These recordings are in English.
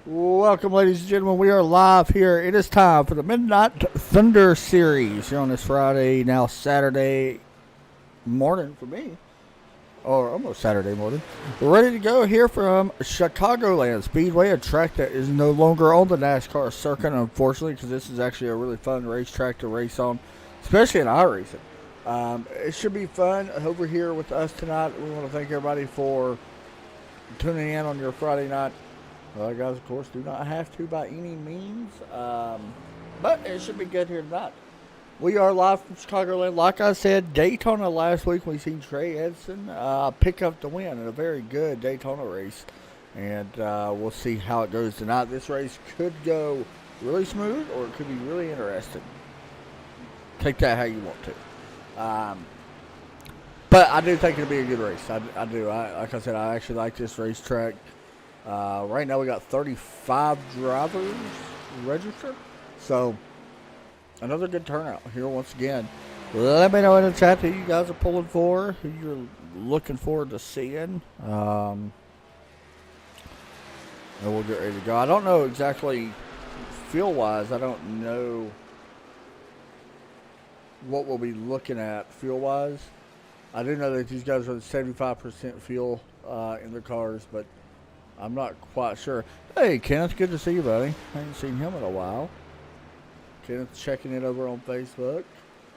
Welcome, ladies and gentlemen. We are live here. It is time for the Midnight Thunder Series here on this Friday, now Saturday morning for me, or almost Saturday morning. We're ready to go here from Chicagoland Speedway, a track that is no longer on the NASCAR circuit, unfortunately, because this is actually a really fun racetrack to race on, especially in iRacing. It should be fun over here with us tonight. We want to thank everybody for tuning in on your Friday night. Guys, of course, do not have to by any means, but it should be good here tonight. We are live from Chicagoland. Like I said, Daytona last week, we seen Trey Edson pick up the win in a very good Daytona race, and we'll see how it goes tonight. This race could go really smooth, or it could be really interesting. Take that how you want to. But I do think it'll be a good race. I do. Like I said, I actually like this racetrack. Right now we got 35 drivers registered. So, another good turnout here once again. Let me know in the chat who you guys are pulling for, who you're looking forward to seeing. And we'll get ready to go. I don't know exactly, feel-wise, I don't know what we'll be looking at feel-wise. I do know that these guys are 75% fuel in their cars, but I'm not quite sure. Hey, Kenneth, good to see you, buddy. I ain't seen him in a while. Kenneth checking in over on Facebook.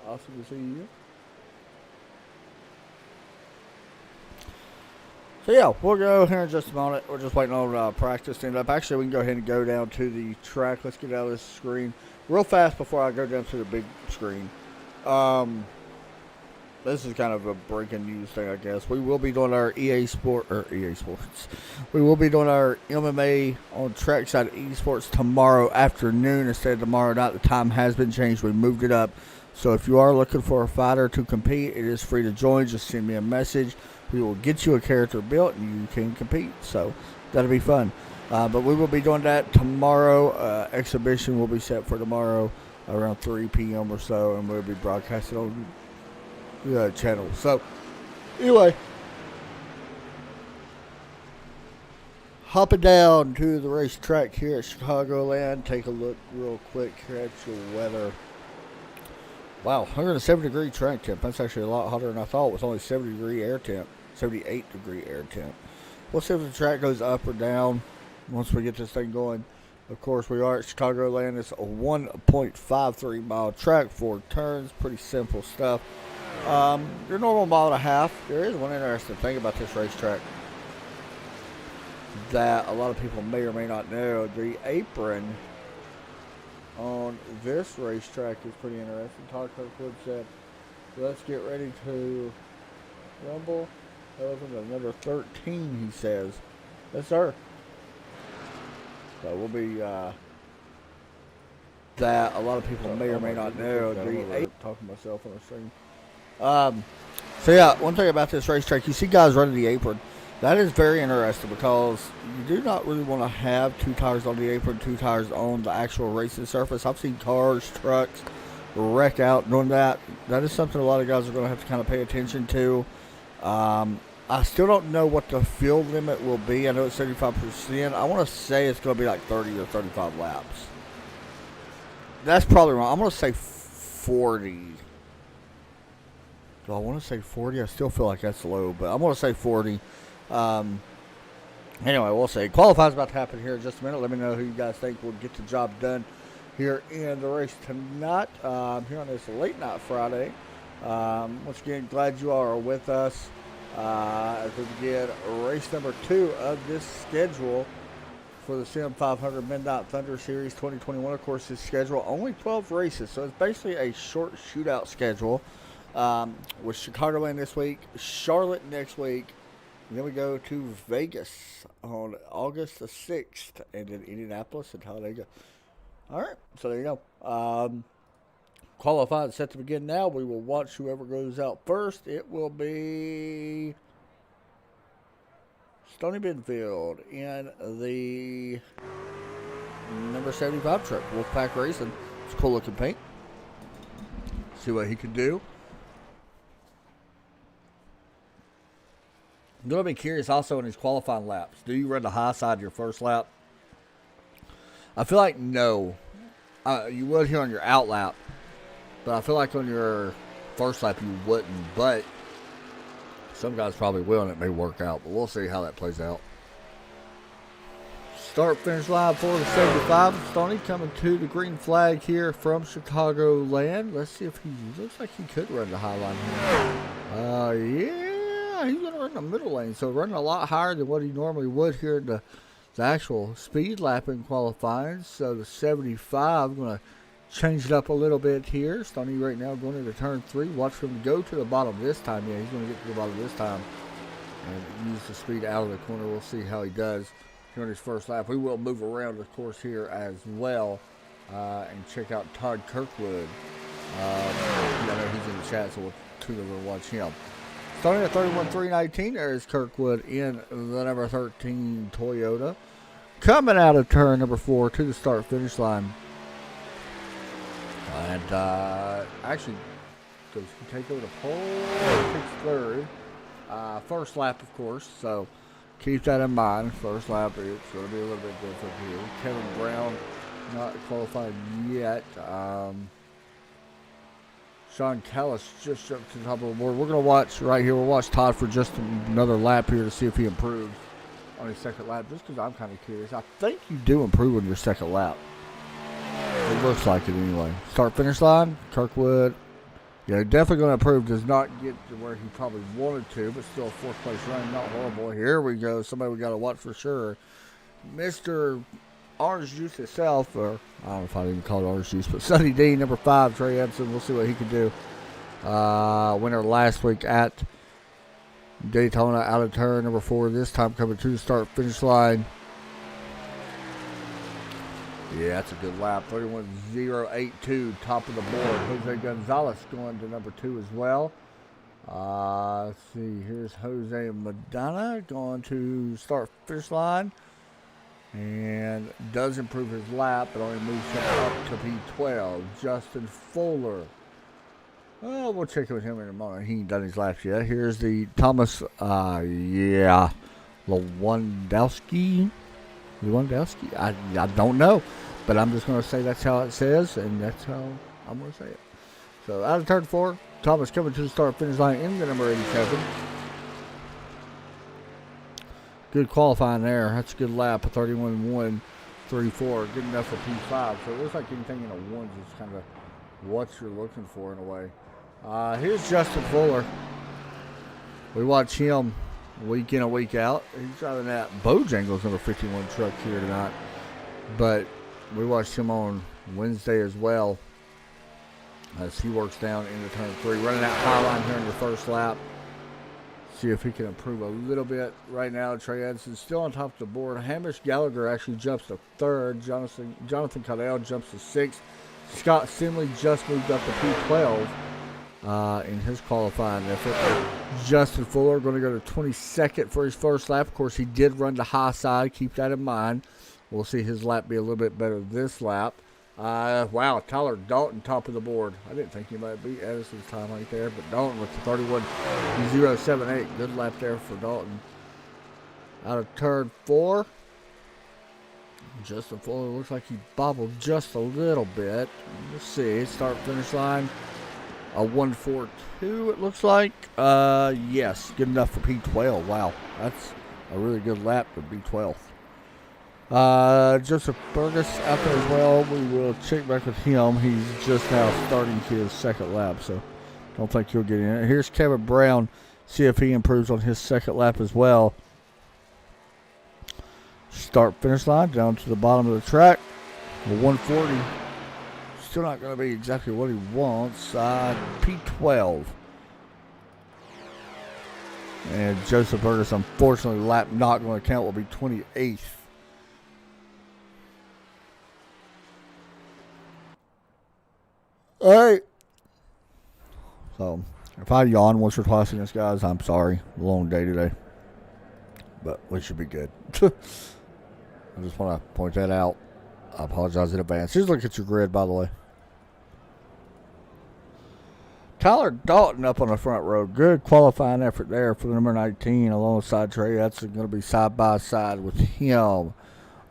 Awesome to see you. So, yeah, we'll go here in just a moment. We're just waiting on practice to end up. Actually, we can go ahead and go down to the track. Let's get out of this screen real fast before I go down to the big screen. This is kind of a breaking news thing, I guess. We will be doing our EA Sports. We will be doing our MMA on trackside Esports tomorrow afternoon instead of tomorrow night. The time has been changed. We moved it up. So if you are looking for a fighter to compete, it is free to join. Just send me a message. We will get you a character built and you can compete. So that'll be fun. But we will be doing that tomorrow. Exhibition will be set for tomorrow around 3 p.m. or so, and we'll be broadcasting on channel. So anyway, hopping down to the racetrack here at Chicagoland. Take a look real quick here at your weather. Wow, 170-degree track temp. That's actually a lot hotter than I thought. With only 70-degree air temp, 78-degree air temp. We'll see if the track goes up or down once we get this thing going. Of course, we are at Chicagoland. It's a 1.53 mile track, 4 turns, pretty simple stuff. Your normal mile and a half. There is one interesting thing about this racetrack that a lot of people may or may not know. The apron on this racetrack is pretty interesting. Todd Kirkwood said, let's get ready to rumble. That was number 13, he says. Yes, sir. So we'll be, that a lot of people may or may not know. Talking to myself on the stream. So yeah, one thing about this racetrack, you see guys running the apron. That is very interesting because you do not really want to have 2 tires on the apron, 2 tires on the actual racing surface. I've seen cars, trucks wreck out doing that. That is something a lot of guys are going to have to kind of pay attention to. I still don't know what the fuel limit will be. I know it's 75%. I want to say it's going to be like 30 or 35 laps. That's probably wrong. I'm going to say 40. Do I want to say 40? I still feel like that's low, but I'm going to say 40. Anyway, we'll see. Qualifying's about to happen here in just a minute. Let me know who you guys think will get the job done here in the race tonight, here on this late night Friday. Once again, glad you all are with us as we begin race number 2 of this schedule for the Sim500 Midnight Thunder Series 2021. Of course, this schedule only 12 races, so it's basically a short shootout schedule. With Chicagoland this week, Charlotte next week, and then we go to Vegas on August the 6th, and then Indianapolis and Talladega. All right, so there you go. Qualified set to begin now. We will watch whoever goes out first. It will be Stony Benfield in the number 75 truck, Wolfpack Racing. It's a cool looking paint. See what he can do. I'm going to be curious also in his qualifying laps. Do you run the high side your first lap? I feel like no. You would here on your out lap, but I feel like on your first lap you wouldn't. But some guys probably will, and it may work out. But we'll see how that plays out. Start finish line for the 75. Stoney coming to the green flag here from Chicagoland. Let's see if he looks like he could run the high line here. Yeah, he's going to run the middle lane. So running a lot higher than what he normally would here in the actual speed lap in qualifying. So the 75 going to change it up a little bit here. Stoney right now going into turn 3. Watch for him to go to the bottom this time. Yeah, he's going to get to the bottom this time and use the speed out of the corner. We'll see how he does here on his first lap. We will move around, of course, here as well and check out Todd Kirkwood. I know he's in the chat, so we'll tune over and watch him. Starting at 31.319, there is Kirkwood in the number 13 Toyota. Coming out of turn number 4 to the start-finish line. And actually, does he take over the pole? He takes third. First lap, of course, so keep that in mind. First lap, it's going to be a little bit different here. Kevin Brown not qualified yet. Sean Callis just jumped to the top of the board. We're going to watch right here. We'll watch Todd for just another lap here to see if he improves on his second lap, just because I'm kind of curious. I think you do improve on your second lap. It looks like it anyway. Start-finish line, Kirkwood. Yeah, definitely going to improve. Does not get to where he probably wanted to, but still a fourth-place run. Not horrible. Here we go. Somebody we got to watch for sure. Mr. Orange Juice itself, or I don't know if I even call it Orange Juice, but Sonny D, number 5, Trey Edson. We'll see what he can do. Winner last week at Daytona, out of turn number 4. This time coming to the start-finish line. Yeah, that's a good lap. 31.082, top of the board. Jose Gonzalez going to number 2 as well. Let's see. Here's Jose Madonna going to start finish line. And does improve his lap, but only moves him up to P12. Justin Fuller. Oh, we'll check with him in a moment. He ain't done his laps yet. Here's the Thomas, Lewandowski. I don't know, but I'm just going to say that's how it says, and that's how I'm going to say it. So out of turn 4, Thomas coming to the start-finish line in the number 87. Good qualifying there. That's a good lap, a 31.134. Good enough for P5. So it looks like anything in a 1 is kind of what you're looking for in a way. Here's Justin Fuller. We watch him week in and week out. He's driving that Bojangles number 51 truck here tonight. But we watched him on Wednesday as well as he works down into turn 3. Running that high line here in the first lap. See if he can improve a little bit. Right now, Trey Edson still on top of the board. Hamish Gallagher actually jumps to 3rd. Jonathan Caudell jumps to 6th. Scott Simley just moved up to P12 in his qualifying effort. Justin Fuller going to go to 22nd for his first lap. Of course, he did run the high side. Keep that in mind. We'll see his lap be a little bit better this lap. Wow, Tyler Dalton, top of the board. I didn't think he might beat Edison's time right there, but Dalton with the 31.078. Good lap there for Dalton. Out of turn 4, Justin Fuller looks like he bobbled just a little bit. Let's see, start-finish line. A 1.42, it looks like. Yes, good enough for P12. Wow, that's a really good lap for P12. Joseph Burgess out there as well. We will check back with him. He's just now starting his second lap, so don't think he'll get in. Here's Kevin Brown. See if he improves on his second lap as well. Start-finish line down to the bottom of the track. A 140. Still not going to be exactly what he wants. P12. And Joseph Burgess, unfortunately, lap not going to count, will be 28th. All right. So, if I yawn once or twice in this, guys, I'm sorry. Long day today. But we should be good. I just want to point that out. I apologize in advance. Just look at your grid, by the way. Tyler Dalton up on the front row. Good qualifying effort there for the number 19 alongside Trey. That's going to be side by side with him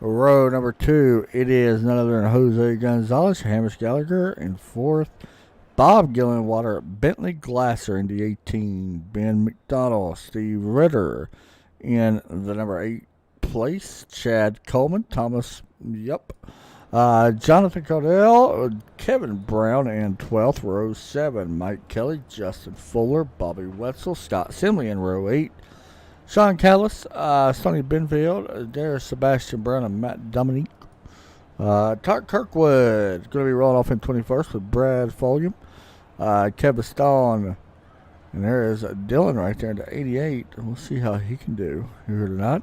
Row number 2, it is none other than Jose Gonzalez, Hamish Gallagher. In 4th, Bob Gillenwater, Bentley Glasser in the 18, Ben McDonald, Steve Ritter in the number 8 place, Chad Coleman, Thomas, Jonathan Codell, Kevin Brown in 12th, row 7, Mike Kelly, Justin Fuller, Bobby Wetzel, Scott Simley in row 8, Sean Callis, Sonny Benfield, Darius Sebastian Brown, and Matt Dominique. Todd Kirkwood going to be rolling off in 21st with Brad Folium. Kevin Stone, and there is Dylan right there to 88. We'll see how he can do here tonight.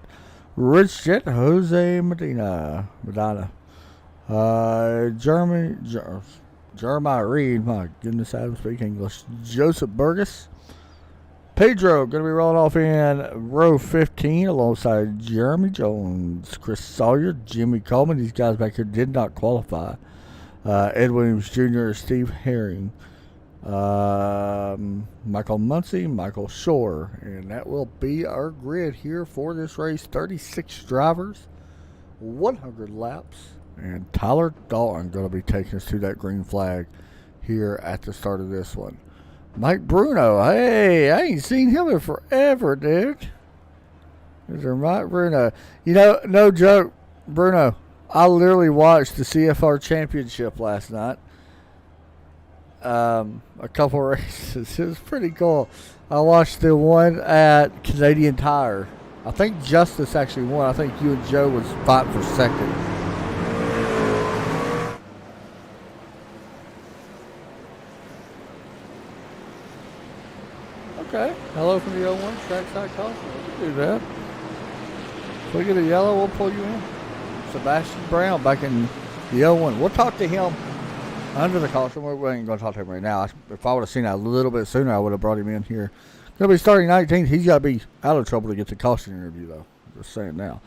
Rich Jet, Jose Medina. Jeremiah Reed, my goodness, I don't speak English. Joseph Burgess. Pedro going to be rolling off in row 15 alongside Jeremy Jones, Chris Sawyer, Jimmy Coleman. These guys back here did not qualify. Ed Williams Jr., Steve Herring, Michael Muncie, Michael Shore. And that will be our grid here for this race. 36 drivers, 100 laps. And Tyler Dalton going to be taking us to that green flag here at the start of this one. Mike Bruno, hey, I ain't seen him in forever, dude. Is there Mike Bruno? You know, no joke, Bruno, I literally watched the CFR Championship last night. A couple races. It was pretty cool. I watched the one at Canadian Tire. I think Justice actually won. I think you and Joe was fighting for second. Okay. Hello from the 01 trackside caution. We can do that. If we get a yellow, we'll pull you in. Sebastian Brown back in the 01. We'll talk to him under the caution. We ain't going to talk to him right now. If I would have seen that a little bit sooner, I would have brought him in here. Going to be starting 19th. He's got to be out of trouble to get the caution interview, though. Just saying now.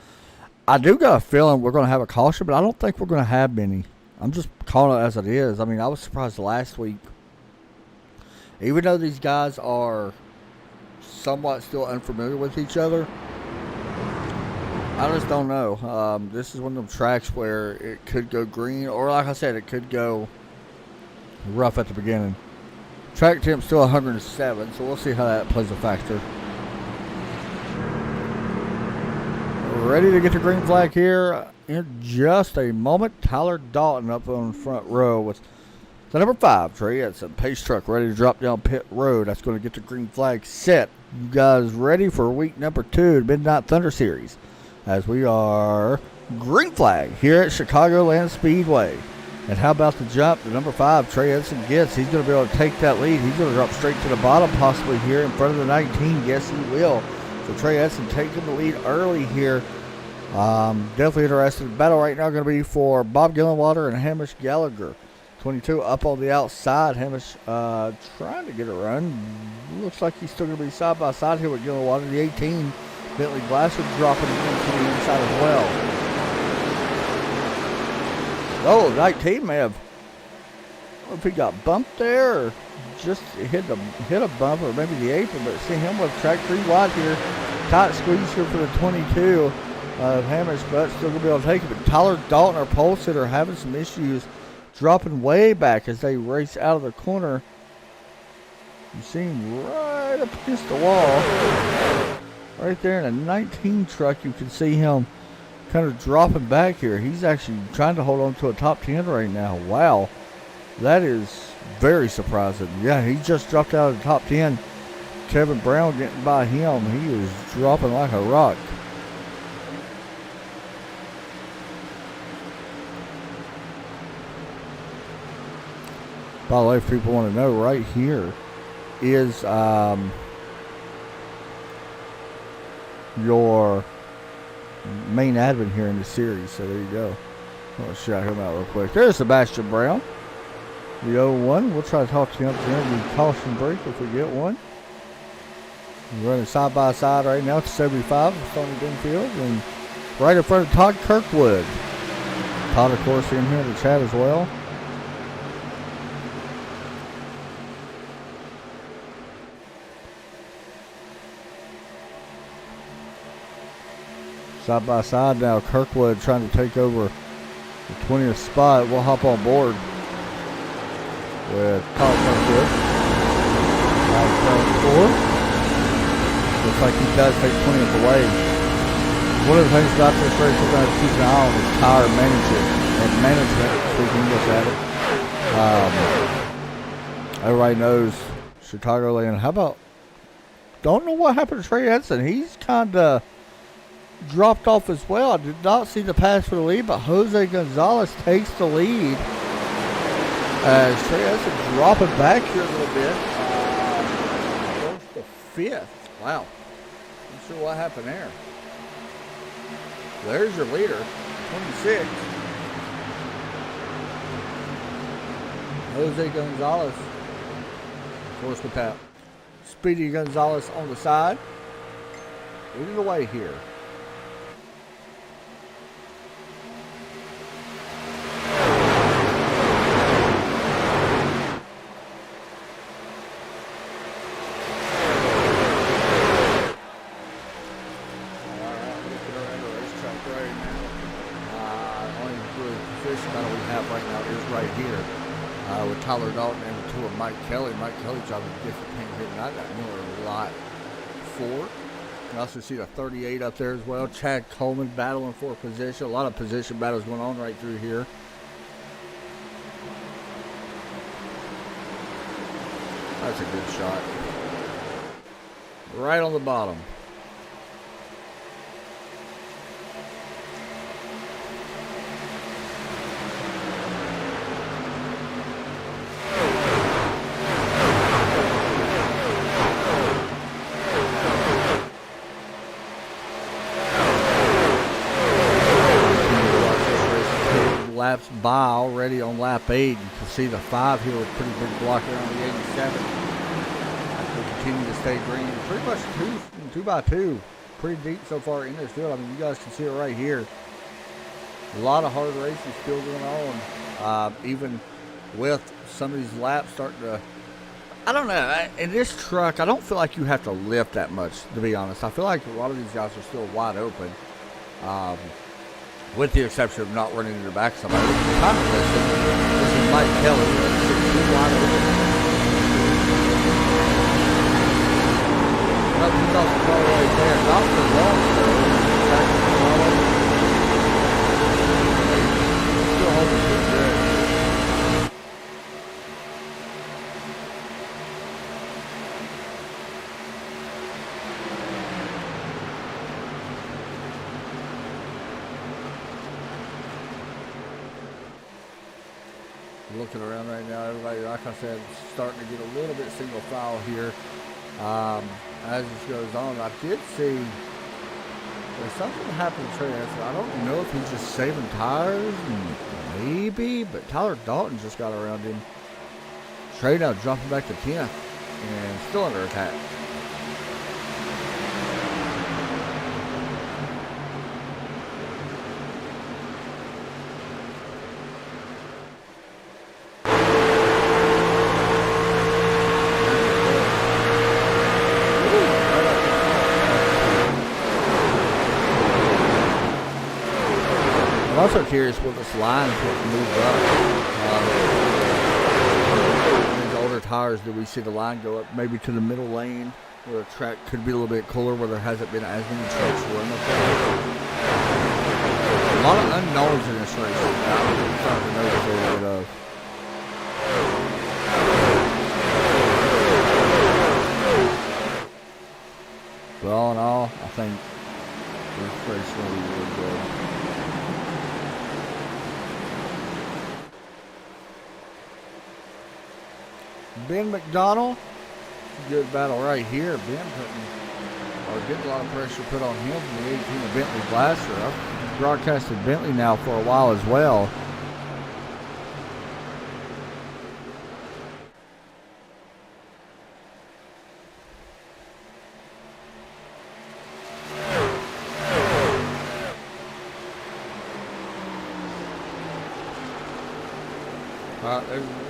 I do got a feeling we're going to have a caution, but I don't think we're going to have many. I'm just calling it as it is. I mean, I was surprised last week. Even though these guys are somewhat still unfamiliar with each other, I just don't know. This is one of them tracks where it could go green, or like I said, it could go rough at the beginning. Track temp's still 107, so we'll see how that plays a factor. Ready to get the green flag here in just a moment. Tyler Dalton up on the front row with the number 5, Trey. It's a pace truck ready to drop down pit road. That's going to get the green flag set. You guys ready for week number 2, Midnight Thunder Series, as we are green flag here at Chicagoland Speedway. And how about the jump? The number 5, Trey Edson gets. He's going to be able to take that lead. He's going to drop straight to the bottom, possibly here in front of the 19. Yes, he will. So Trey Edson taking the lead early here. Definitely interested. The battle right now going to be for Bob Gillenwater and Hamish Gallagher. 22 up on the outside. Hamish trying to get a run. Looks like he's still going to be side by side here with Gillenwater. The 18, Bentley Glasser, dropping into the inside as well. Oh, 19 may have. I don't know if he got bumped there or just hit a bump, or maybe the apron, but see him with track 3 wide here. Tight squeeze here for the 22 of Hamish, but still going to be able to take it. But Tyler Dalton, our pole sitter, having some issues, dropping way back as they race out of the corner. You see him right up against the wall. Right there in a 19 truck, you can see him kind of dropping back here. He's actually trying to hold on to a top 10 right now. Wow. That is very surprising. Yeah, he just dropped out of the top 10. Kevin Brown getting by him. He is dropping like a rock. By the way, if people want to know, right here is your main admin here in the series. So there you go. I'll shout him out real quick. There's Sebastian Brown, the 01. We'll try to talk to him during the caution break if we get one. We're running side by side right now to 75 with Tony Benfield, and right in front of Todd Kirkwood. Todd, of course, in here in the chat as well. Side by side now. Kirkwood trying to take over the 20th spot. We'll hop on board with Kyle Kirkwood. Looks like he does take 20th away. One of the things about this race we're going to keep an eye on is tire management, so we can look at it. Everybody knows Chicagoland. How about, don't know what happened to Trey Edson. He's kind of dropped off as well. I did not see the pass for the lead, but Jose Gonzalez takes the lead as Trey Edson dropping back here a little bit. Goes to 5th. Wow. Not sure what happened there. There's your leader, 26. Jose Gonzalez. Of course, with that Speedy Gonzalez on the side. Leading the way here. Tyler Dalton and two of Mike Kelly. Mike Kelly dropping a different paint here tonight. Got Miller Lot 4. You can also see the 38 up there as well. Chad Coleman battling for a position. A lot of position battles going on right through here. That's a good shot. Right on the bottom. Laps by already on lap 8. You can see the 5 here with a pretty big block around the 87. They continue to stay green. Pretty much 2 by 2. Pretty deep so far in this field. I mean, you guys can see it right here. A lot of hard races still going on. Even with some of these laps starting to, I don't know. In this truck, I don't feel like you have to lift that much, to be honest. I feel like a lot of these guys are still wide open. With the exception of not running in the back of somebody. This is Mike Kelly. He's wide open. Nothing's off the car right there. Not for long, still holding pretty good. Looking around right now, everybody, like I said, starting to get a little bit single file here. As this goes on, I did see there's something that happened to Trey Edson. I don't know if he's just saving tires, maybe, but Tyler Dalton just got around him. Trey now dropping back to 10th and still under attack. I'm also curious what this line is going to move up. These older tires, do we see the line go up maybe to the middle lane where the track could be a little bit cooler, where there hasn't been as many trucks running up there? A lot of unknowns in this race. I'm starting to notice a little bit of. But all in all, I think this race is going to be really good. Ben McDonald, good battle right here. Ben getting a lot of pressure put on him from the 18 of Bentley Blaster. I've broadcasted Bentley now for a while as well.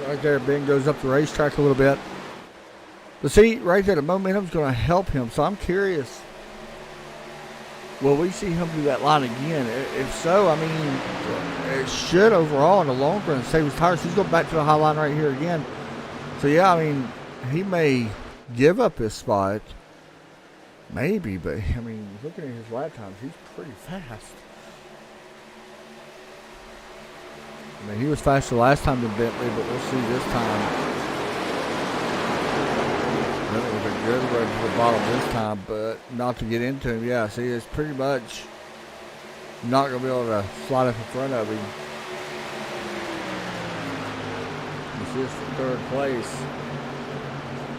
Right there, Ben goes up the racetrack a little bit. But see, right there, the momentum's going to help him. So I'm curious Will we see him do that line again? If so, I mean, it should overall in the long run save his tires. He's going back to the high line right here again. So, yeah, I mean, he may give up his spot. Maybe, but, I mean, looking at his lap times, he's pretty fast. I mean, he was faster last time than Bentley, but we'll see this time. Bentley was a good run to the bottom this time, but not to get into him. Yeah, see, it's pretty much not going to be able to slide up in front of him. This is for third place.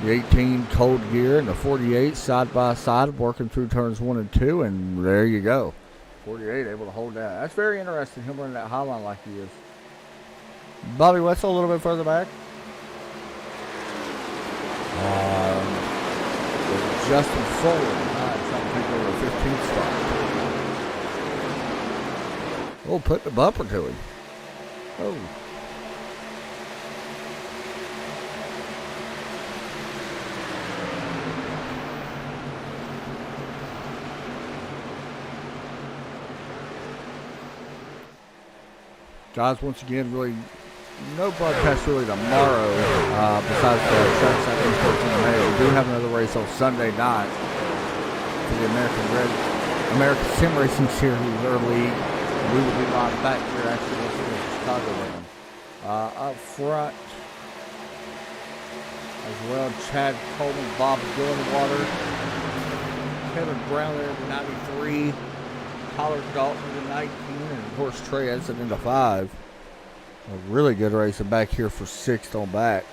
The 18 cold gear and the 48 side by side working through turns 1 and 2, and there you go. 48 able to hold that. That's very interesting, him running that high line like he is. Bobby Wetzel a little bit further back. Justin Fuller trying to take over the 15th spot. Oh, put the bumper to him. Oh. Guys, once again, really no broadcast really tomorrow besides the track side Esports in May. We do have another race on Sunday night for the American Sim Racing Series early. We will be live back here actually in Chicagoland. Up front as well, Chad Coleman, Bob Gillenwater, Kevin Brown there at the 93, Tyler Dalton at the 19, and of course Trey Edson in the 5. A really good racing back here for 6th on back.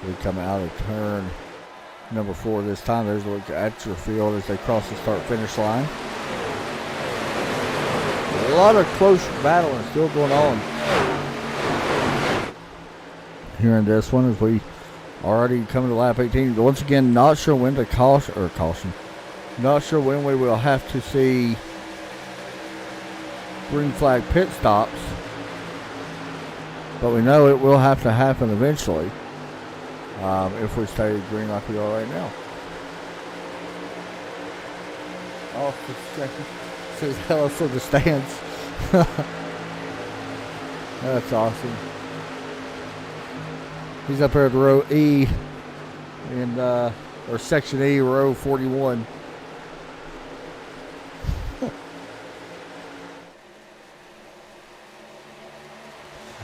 We come out of turn number 4 this time. There's a look at your field as they cross the start-finish line. A lot of close battling still going on here in this one as we already coming to lap 18. Once again, not sure when to caution. Not sure when we will have to see green flag pit stops. But we know it will have to happen eventually if we stay green like we are right now. Off the second. Says hello for the stands. That's awesome. He's up here at row E, and or section E, row 41.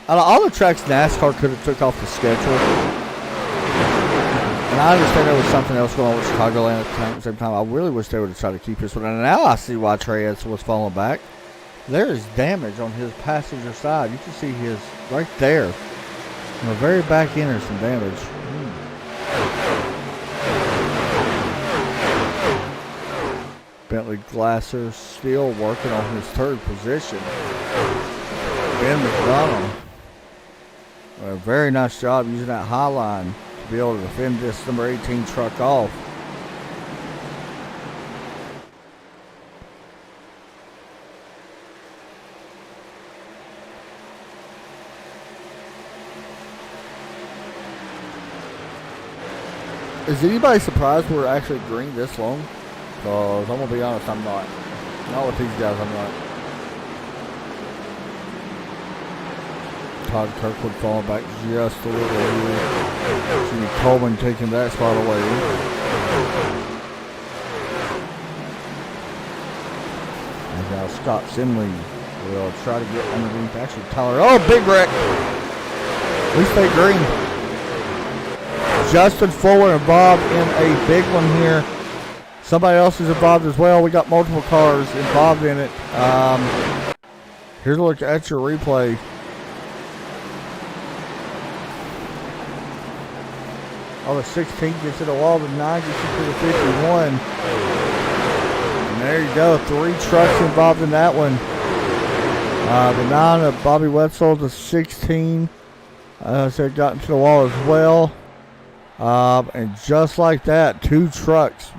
Out of all the tracks NASCAR could have took off the schedule, and I understand there was something else going on with Chicagoland at the same time. I really wish they would have tried to keep this one. And now I see why Trey Edson was falling back. There is damage on his passenger side. You can see his right there. On the very back end, there's some damage. Bentley Glasser still working on his 3rd position. Ben McDonald. A very nice job using that high line to be able to defend this number 18 truck off. Is anybody surprised we're actually green this long? Because I'm going to be honest, I'm not. Not with these guys, I'm not. Todd Kirkwood falling back just a little here. Jimmy Coleman taking that spot away. And now Scott Simley will try to get underneath. Actually, Tyler. Oh, big wreck. At least they green. Justin Fuller involved in a big one here. Somebody else is involved as well. We got multiple cars involved in it. Here's a look at your replay. Oh, the 16 gets to the wall. The 9 gets to the 51. And there you go. 3 trucks involved in that one. The 9 of Bobby Wetzel. The 16 said got into the wall as well. And just like that, 2 trucks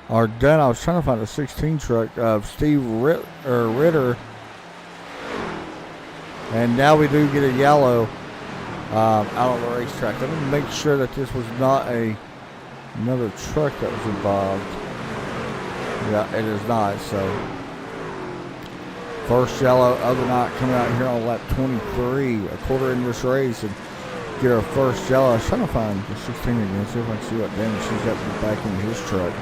are done. I was trying to find a 16 truck of Steve Ritter. And now we do get a yellow out on the racetrack. Let me make sure that this was not another truck that was involved. Yeah, it is not. So first yellow of the night coming out here on lap 23, a quarter in this race, and get our first yellow. I was trying to find the 16 again, see if I can see what damage she's got to the back end of his truck.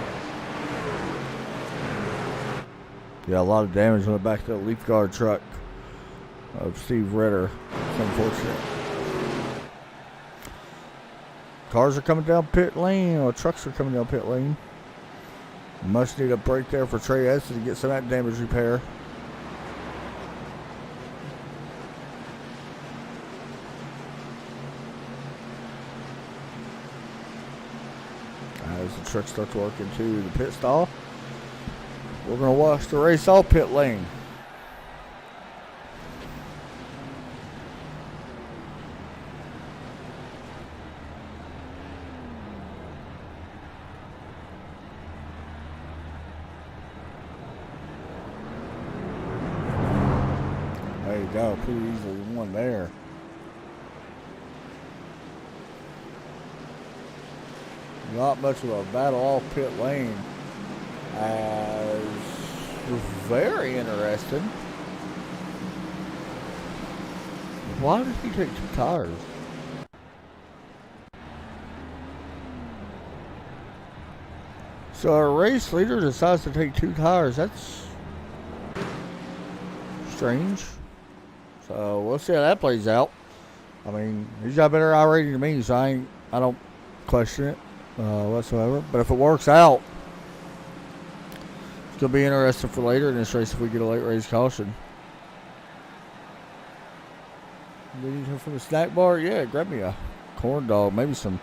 Yeah, a lot of damage on the back of the leaf guard truck of Steve Ritter. It's unfortunate. Cars are coming down pit lane, or trucks are coming down pit lane. Must need a break there for Trey Edson to get some of that damage repair. As the truck starts working to the pit stall, we're going to watch the race off pit lane. There you go, pretty easily won there. Not much of a battle off pit lane. As was very interesting. Why did he take 2 tires? So our race leader decides to take 2 tires. That's strange. So we'll see how that plays out. I mean, he's got a better I rating than me, so I don't question it whatsoever. But if it works out, it's going to be interesting for later in this race if we get a late race caution. Leading here from the snack bar? Yeah, grab me a corn dog, maybe some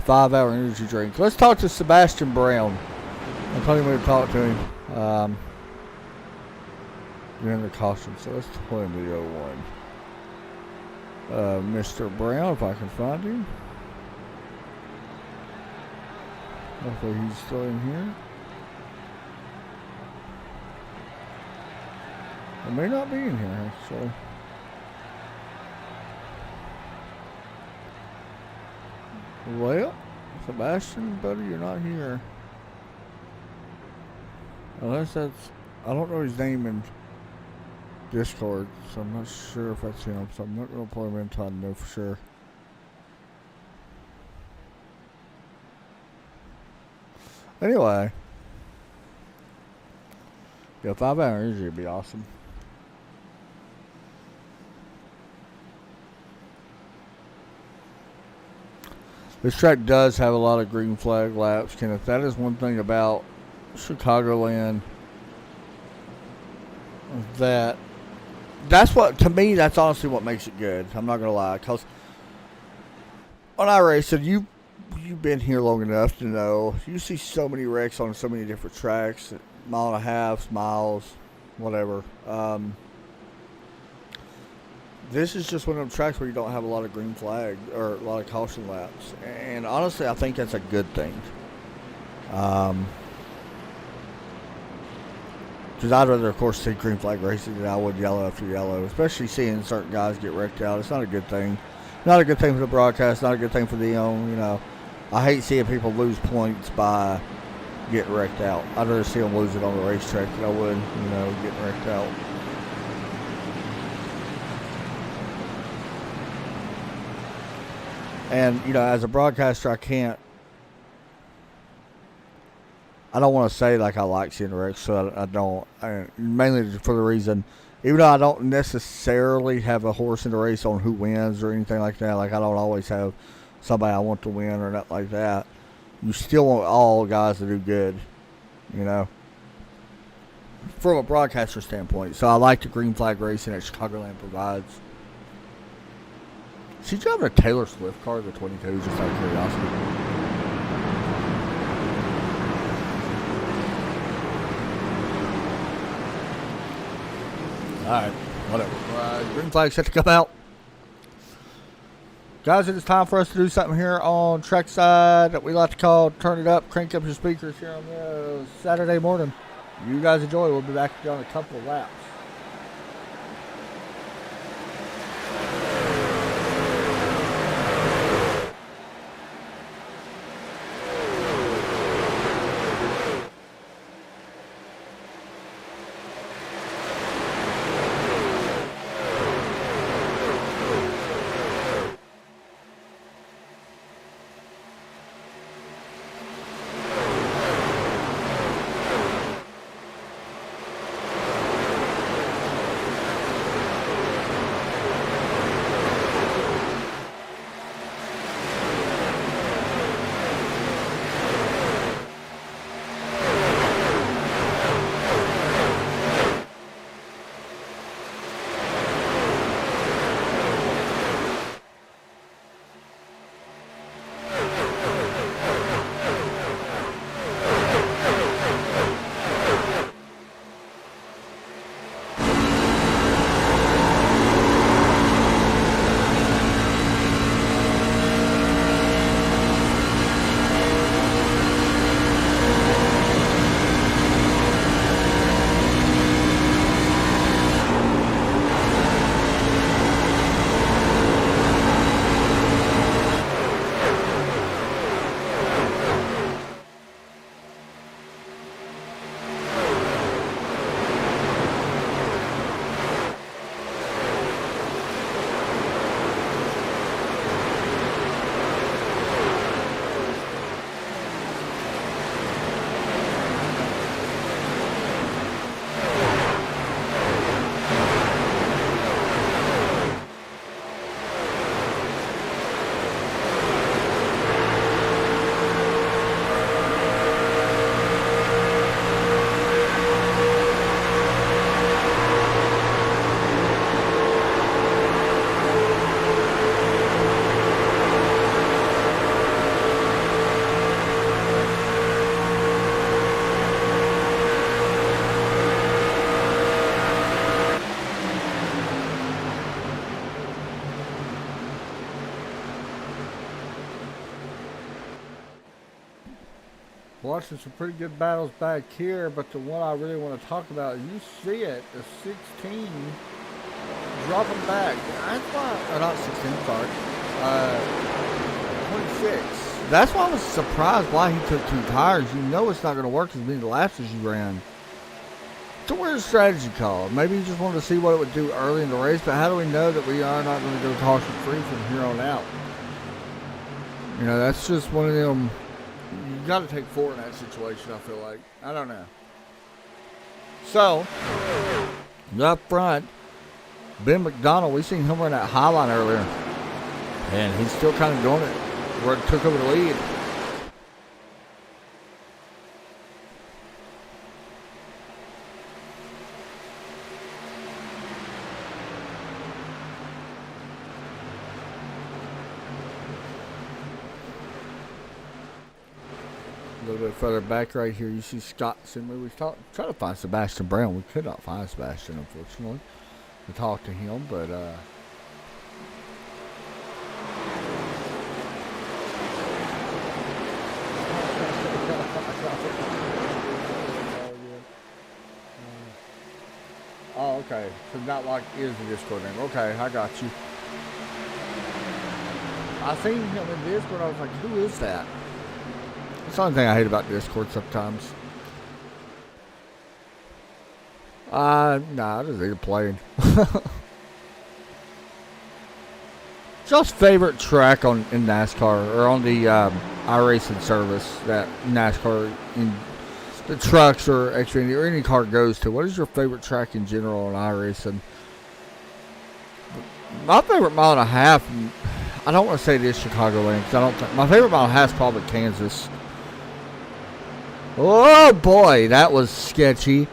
5-hour energy drink. Let's talk to Sebastian Brown. I'm probably going to talk to him during the caution. So let's pull him to the 01. Mr. Brown, if I can find him. Hopefully he's still in here. He may not be in here, actually. Well, Sebastian, buddy, you're not here. Unless that's, I don't know his name in Discord, so I'm not sure if that's him. So I'm not going to pull him in until I know for sure. Anyway. Yeah, 5-hour energy would be awesome. This track does have a lot of green flag laps, Kenneth. That is one thing about Chicagoland that's what, to me, that's honestly what makes it good. I'm not going to lie. Because on iRacing, you've been here long enough to know you see so many wrecks on so many different tracks, 1.5 miles, miles, whatever. This is just one of them tracks where you don't have a lot of green flag or a lot of caution laps. And honestly, I think that's a good thing. Because I'd rather, of course, see green flag racing than I would yellow after yellow, especially seeing certain guys get wrecked out. It's not a good thing. Not a good thing for the broadcast, not a good thing for the you know. I hate seeing people lose points by getting wrecked out. I'd rather see them lose it on the racetrack than I would, you know, getting wrecked out. And, you know, as a broadcaster, I don't want to say like I like seeing wrecks, so I don't. Mainly for the reason, even though I don't necessarily have a horse in the race on who wins or anything like that, like I don't always have somebody I want to win or nothing like that, you still want all guys to do good, you know, from a broadcaster standpoint. So I like the green flag racing that Chicagoland provides. Is he driving a Taylor Swift car, the 22, just out of curiosity? Alright, whatever. Green flag set to come out. Guys, it is time for us to do something here on trackside that we like to call turn it up, crank up your speakers here on the Saturday morning. You guys enjoy. We'll be back on a couple of laps. Watching some pretty good battles back here, but the one I really want to talk about, you see it, the 16 dropping back. That's why, or not 16, sorry, 26. That's why I was surprised why he took 2 tires. You know it's not going to work as many laps as you ran. So where's the strategy call? Maybe he just wanted to see what it would do early in the race, but how do we know that we are not going to go caution free from here on out? You know, that's just one of them. You got to take 4 in that situation, I feel like. I don't know. So, up front, Ben McDonald, we seen him run that high line earlier. And he's still kind of doing it where it took over the lead. A little bit further back right here, you see Scott Simley. We trying to find Sebastian Brown. We could not find Sebastian, unfortunately. We talked to him, but oh, okay. So not like is the Discord name. Okay, I got you. I seen him in Discord. I was like, who is that? That's the only thing I hate about Discord sometimes. Nah, I just hate playing. Just favorite track in NASCAR or on the iRacing service that NASCAR in the trucks or Xfinity or any car goes to. What is your favorite track in general on iRacing? My favorite mile and a half. I don't want to say it is Chicagoland because I don't think my favorite mile and a half is probably Kansas. Oh boy, that was sketchy.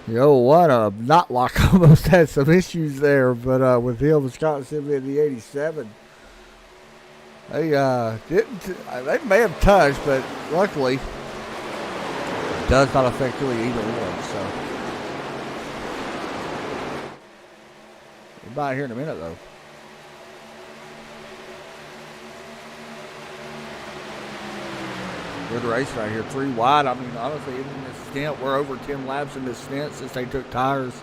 Yo, what a not lock! Almost had some issues there, but with him and Scott Simley in the '87, they didn't. They may have touched, but luckily, it does not affect really either one. So, we'll buy here in a minute though. Good race right here, 3 wide. I mean, honestly, even in this stint, we're over 10 laps in this stint since they took tires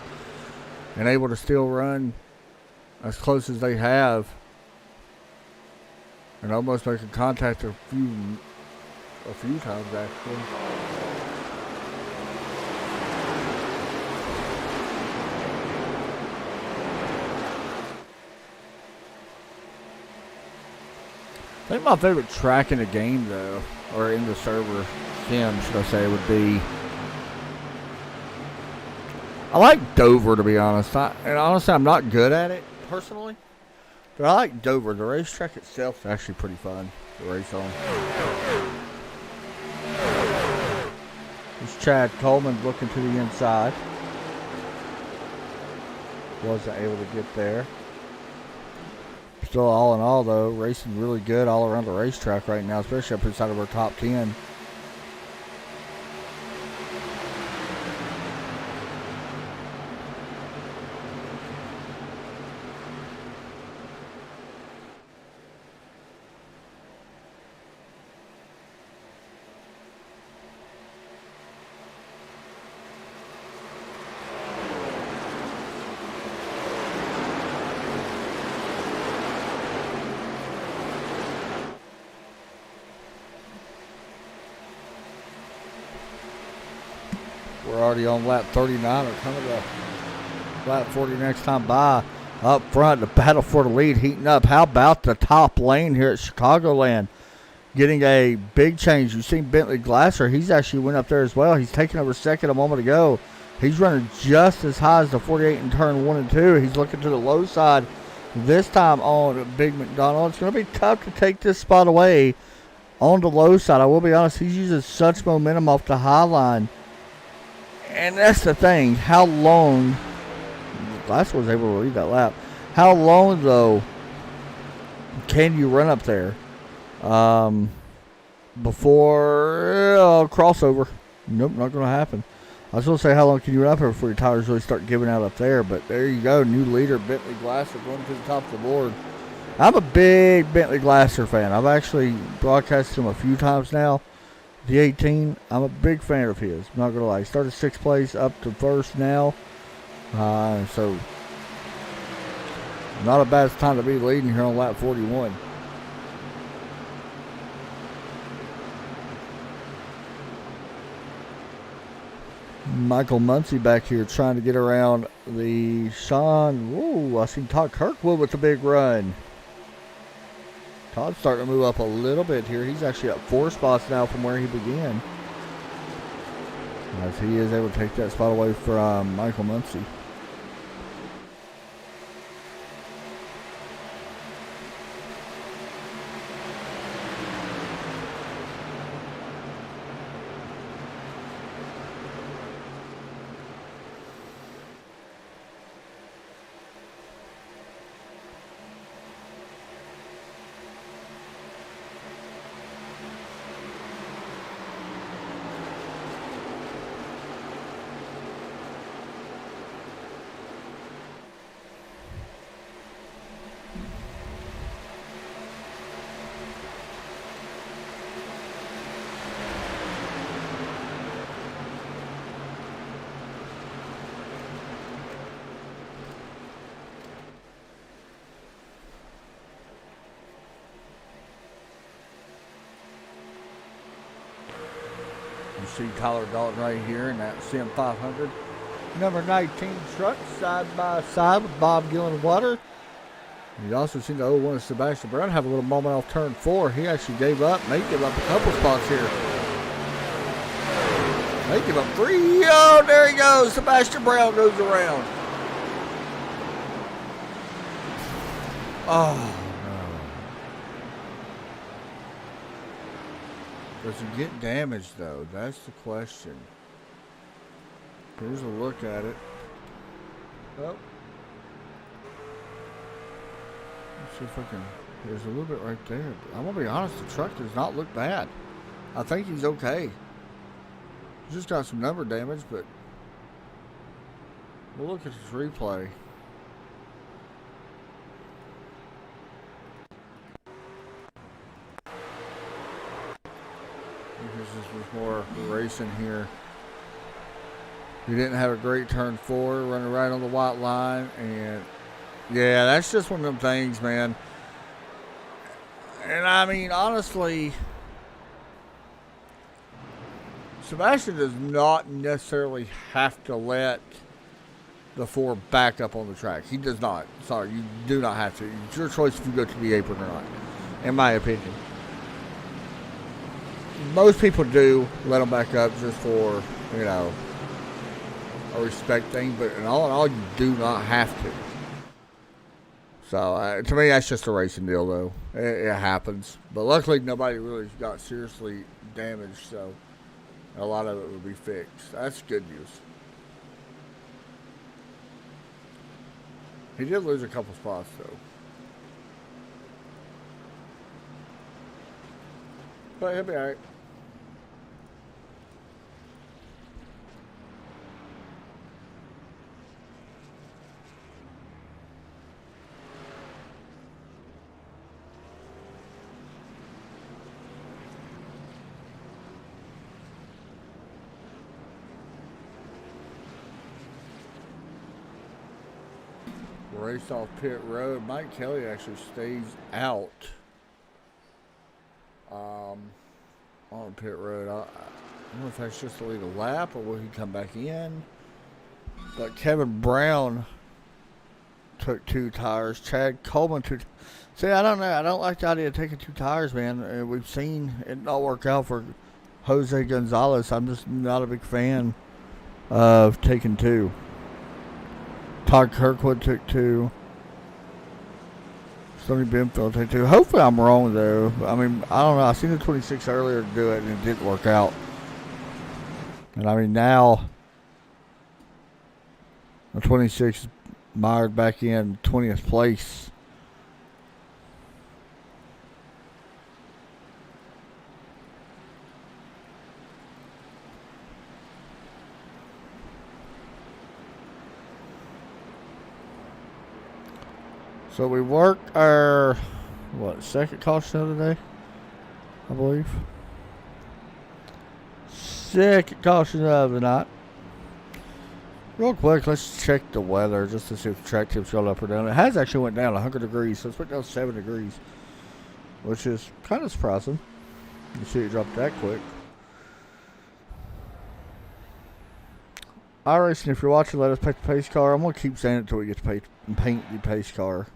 and able to still run as close as they have and almost making contact a few times actually. I think my favorite track in the game, though, or in the server sim, should I say, would be. I like Dover, to be honest. And honestly, I'm not good at it personally, but I like Dover. The racetrack itself is actually pretty fun to race on. This Chad Coleman looking to the inside. Wasn't able to get there. Still, all in all, though, racing really good all around the racetrack right now, especially up inside of our top 10. We're already on lap 39 or coming to lap 40 next time by. Up front, the battle for the lead heating up. How about the top lane here at Chicagoland? Getting a big change. You've seen Bentley Glasser. He's actually went up there as well. He's taken over second a moment ago. He's running just as high as the 48 in turn 1 and 2. He's looking to the low side this time on Big McDonald. It's going to be tough to take this spot away on the low side. I will be honest, he's using such momentum off the high line. And that's the thing. How long? Glasser was able to lead that lap. How long, though, can you run up there before crossover? Nope, not going to happen. I was going to say, how long can you run up there before your tires really start giving out up there? But there you go. New leader, Bentley Glasser, going to the top of the board. I'm a big Bentley Glasser fan. I've actually broadcasted him a few times now. The 18, I'm a big fan of his. I'm not gonna lie. He started 6th place up to 1st now. So not a bad time to be leading here on lap 41. Michael Muncy back here trying to get around the Sean. Whoa, I see Todd Kirkwood with the big run. Todd's starting to move up a little bit here. He's actually up 4 spots now from where he began, as he is able to take that spot away from Michael Muncy. You see Tyler Dalton right here in that Sim500. Number 19 truck side by side with Bob Gillenwater. You also see the 01 of Sebastian Brown have a little moment off turn 4. He actually gave up. May give up a couple spots here. May give up 3. Oh, there he goes. Sebastian Brown goes around. Oh. Does he get damaged, though? That's the question. Here's a look at it. Well, let's see if I can. There's a little bit right there. I'm going to be honest, the truck does not look bad. I think he's okay. He's just got some number damage, but we'll look at this replay. This was more racing here. He didn't have a great turn 4, running right on the white line, and yeah, that's just one of them things, man. And I mean, honestly, Sebastian does not necessarily have to let the 4 back up on the track. He does not. Sorry, you do not have to. It's your choice if you go to the apron or not, in my opinion. Most people do let them back up just for, you know, a respect thing, but in all, you do not have to. So, to me, that's just a racing deal, though. It happens. But luckily, nobody really got seriously damaged, so a lot of it will be fixed. That's good news. He did lose a couple spots, though. But he'll be all right. Race off pit road. Mike Kelly actually stays out on pit road. I don't know if that's just to lead a lap or will he come back in. But Kevin Brown took 2 tires. Chad Coleman took. See, I don't know. I don't like the idea of taking 2 tires, man. We've seen it not work out for Jose Gonzalez. I'm just not a big fan of taking 2. Todd Kirkwood took 2. Sonny Benfield took 2. Hopefully I'm wrong, though. I mean, I don't know. I seen the 26 earlier to do it, and it didn't work out. And I mean, now the 26 mired back in 20th place. So we worked our, second caution of the day, I believe. second caution of the night. Real quick, let's check the weather just to see if the track tips go up or down. It has actually went down 100 degrees, so it's went down 7 degrees, which is kind of surprising. You see it drop that quick. iRacing, if you're watching, let us paint the pace car. I'm going to keep saying it until we get to paint the pace car.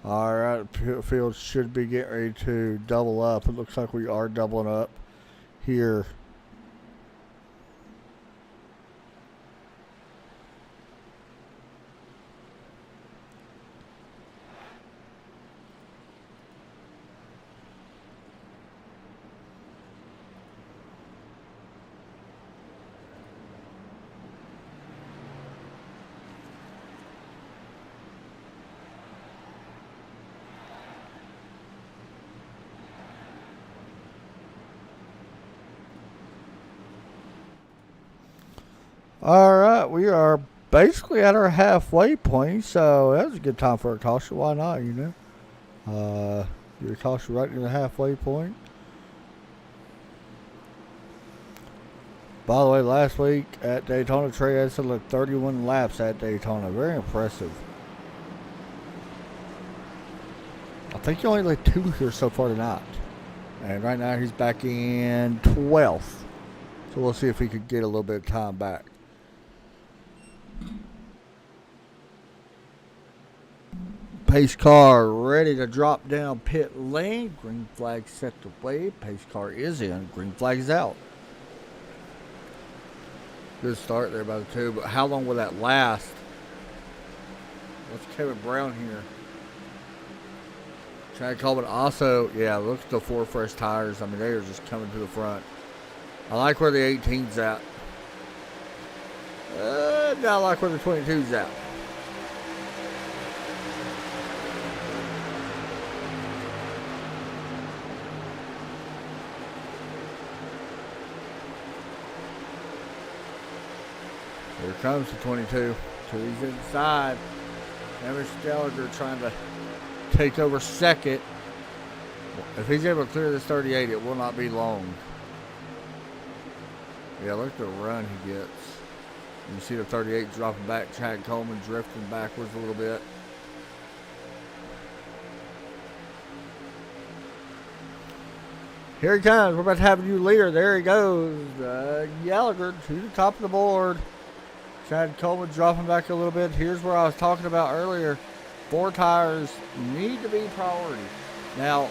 Alright, field should be getting ready to double up. It looks like we are doubling up here. Alright, we are basically at our halfway point, so that was a good time for a caution. Why not, you know? Your caution right near the halfway point. By the way, last week at Daytona, Trey had something like 31 laps at Daytona. Very impressive. I think he only led 2 here so far tonight. And right now he's back in 12th. So we'll see if he could get a little bit of time back. Pace car ready to drop down pit lane. Green flag set to wave. Pace car is in. Green flag is out. Good start there by the 2, but how long will that last? What's Kevin Brown here? Chad Coleman also, yeah, look at the 4 fresh tires. I mean, they are just coming to the front. I like where the 18's at. Not like where the 22's at. Here comes the 22. So he's inside. Emerson Gallagher trying to take over second. If he's able to clear this 38, it will not be long. Yeah, look at the run he gets. You see the 38 dropping back. Chad Coleman drifting backwards a little bit. Here he comes. We're about to have a new leader. There he goes. Gallagher to the top of the board. Chad Coleman dropping back a little bit. Here's where I was talking about earlier. 4 tires need to be priority. Now,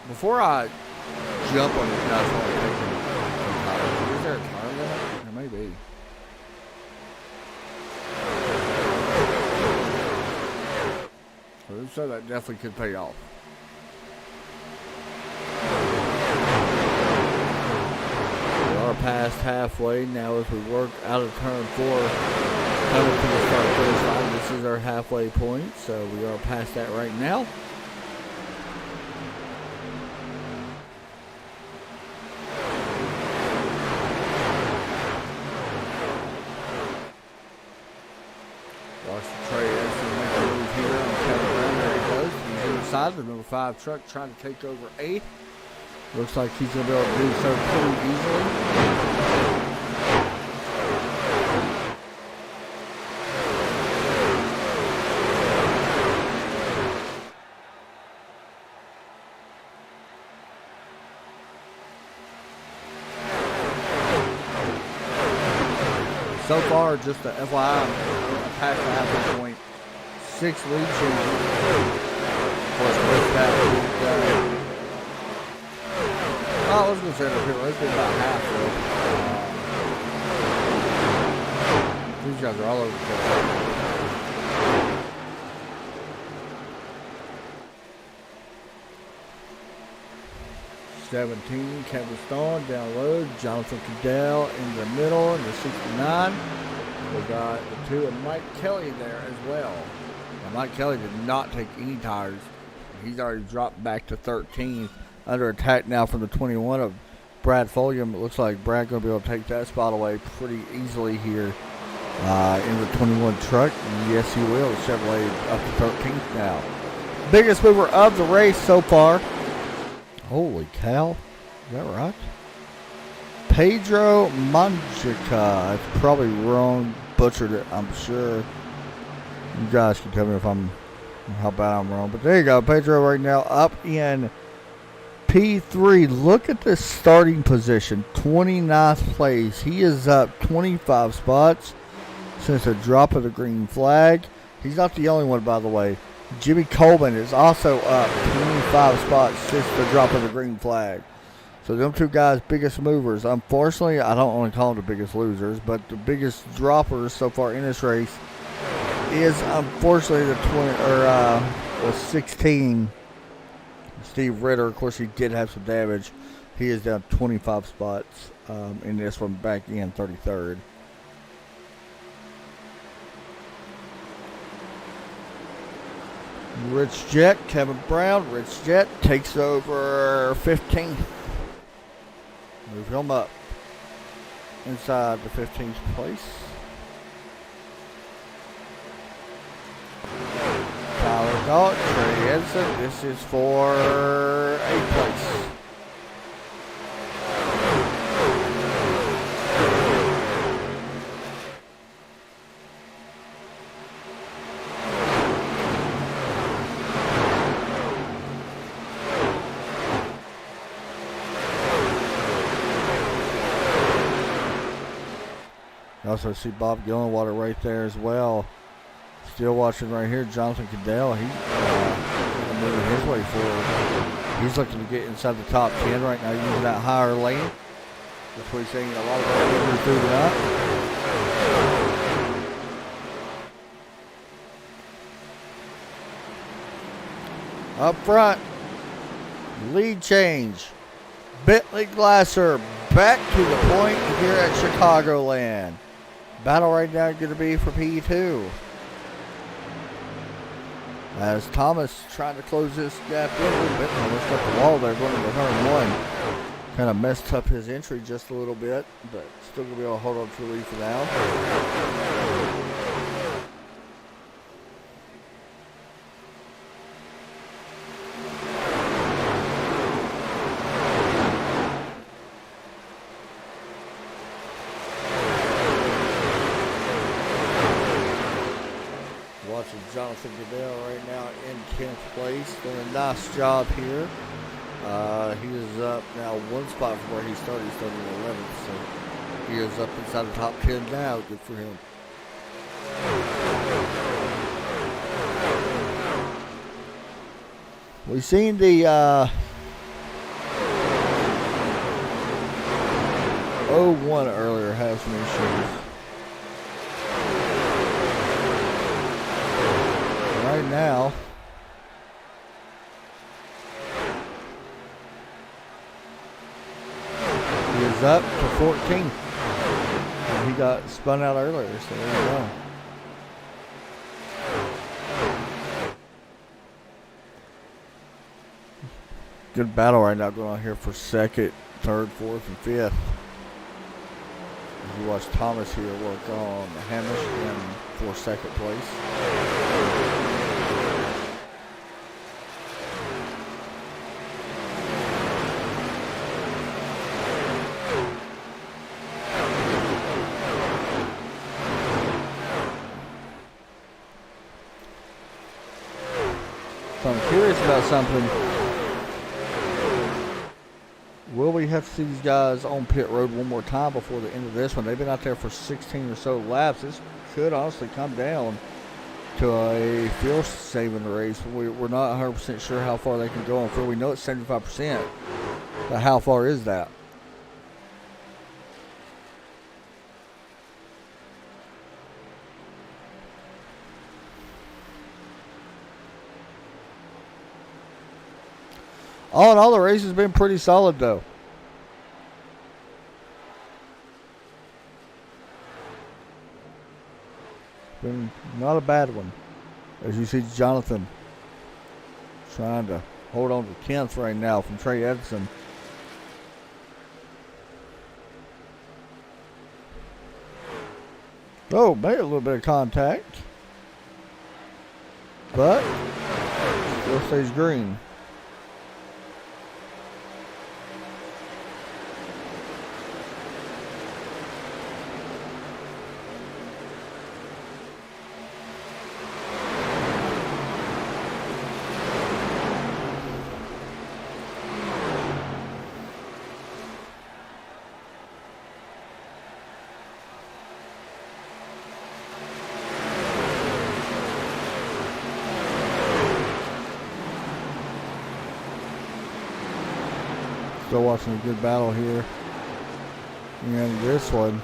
before I jump on this guy's tires, is there a tire limit? There may be. So that definitely could pay off. Past halfway now as we work out of turn 4 coming to the start finish line. This is our halfway point, so we are past that right now. Watch the Trey Edison make a move here on Kevin Brown. There he goes. He's inside the number 5 truck trying to take over 8th. Looks like he's going to be able to do so pretty easily. So far, just the FYI, past the halfway point, 6 lead changes. Of course, with that, I was going to say up here, let's be about halfway. These guys are all over the place. 17, Kevin Stone down low, Jonathan Cadell in the middle, in the 69. We got the 2 of Mike Kelly there as well. Now, Mike Kelly did not take any tires. He's already dropped back to 13th. Under attack now from the 21 of Brad Folium. It looks like Brad going to be able to take that spot away pretty easily here in the 21 truck. Yes, he will. Chevrolet up to 13th now. Biggest mover of the race so far. Holy cow. Is that right? Pedro Manjica. I probably wrong. Butchered it, I'm sure. You guys can tell me if how bad I'm wrong. But there you go. Pedro right now up in P3. Look at this starting position. 29th place. He is up 25 spots since the drop of the green flag. He's not the only one, by the way. Jimmy Coleman is also up 25 spots since the drop of the green flag. So them 2 guys, biggest movers. Unfortunately, I don't want to call them the biggest losers, but the biggest droppers so far in this race is unfortunately the 16. Steve Ritter. Of course, he did have some damage. He is down 25 spots in this one, back in 33rd. Rich Jet, Kevin Brown. Rich Jet takes over 15th. Move him up inside the 15th place. Tyler Galt, Trey Edson. This is for 8th place. You also see Bob Gillenwater right there as well. Still watching right here, Jonathan Cadell. He's moving his way forward. He's looking to get inside the top 10 right now using that higher lane. That's what he's saying. A lot of our movers do that. Up front, lead change. Bentley Glasser back to the point here at Chicagoland. Battle right now going to be for P2. As Thomas trying to close this gap in a little bit. Almost up the wall there going into turn 1. Kind of messed up his entry just a little bit, but still going to be able to hold on to the lead for now. Jonathan Goodell right now in 10th place. Doing a nice job here. He is up now 1 spot from where he started. He started at 11th, so he is up inside the top 10 now. Good for him. We've seen the 01 earlier have some issues. Right now, he is up to 14. And he got spun out earlier, so there you go. Good battle right now going on here for 2nd, 3rd, 4th, and 5th. As you watch Thomas here work on Hamish for 2nd place. So I'm curious about something. Will we have to see these guys on pit road one more time before the end of this one? They've been out there for 16 or so laps. This could honestly come down to a fuel saving race. We're not 100% sure how far they can go on fuel. We know it's 75%, but how far is that? All in all, the race has been pretty solid, though. Been not a bad one. As you see, Jonathan trying to hold on to 10th right now from Trey Edson. Oh, made a little bit of contact, but still stays green. Still watching a good battle here. And this one.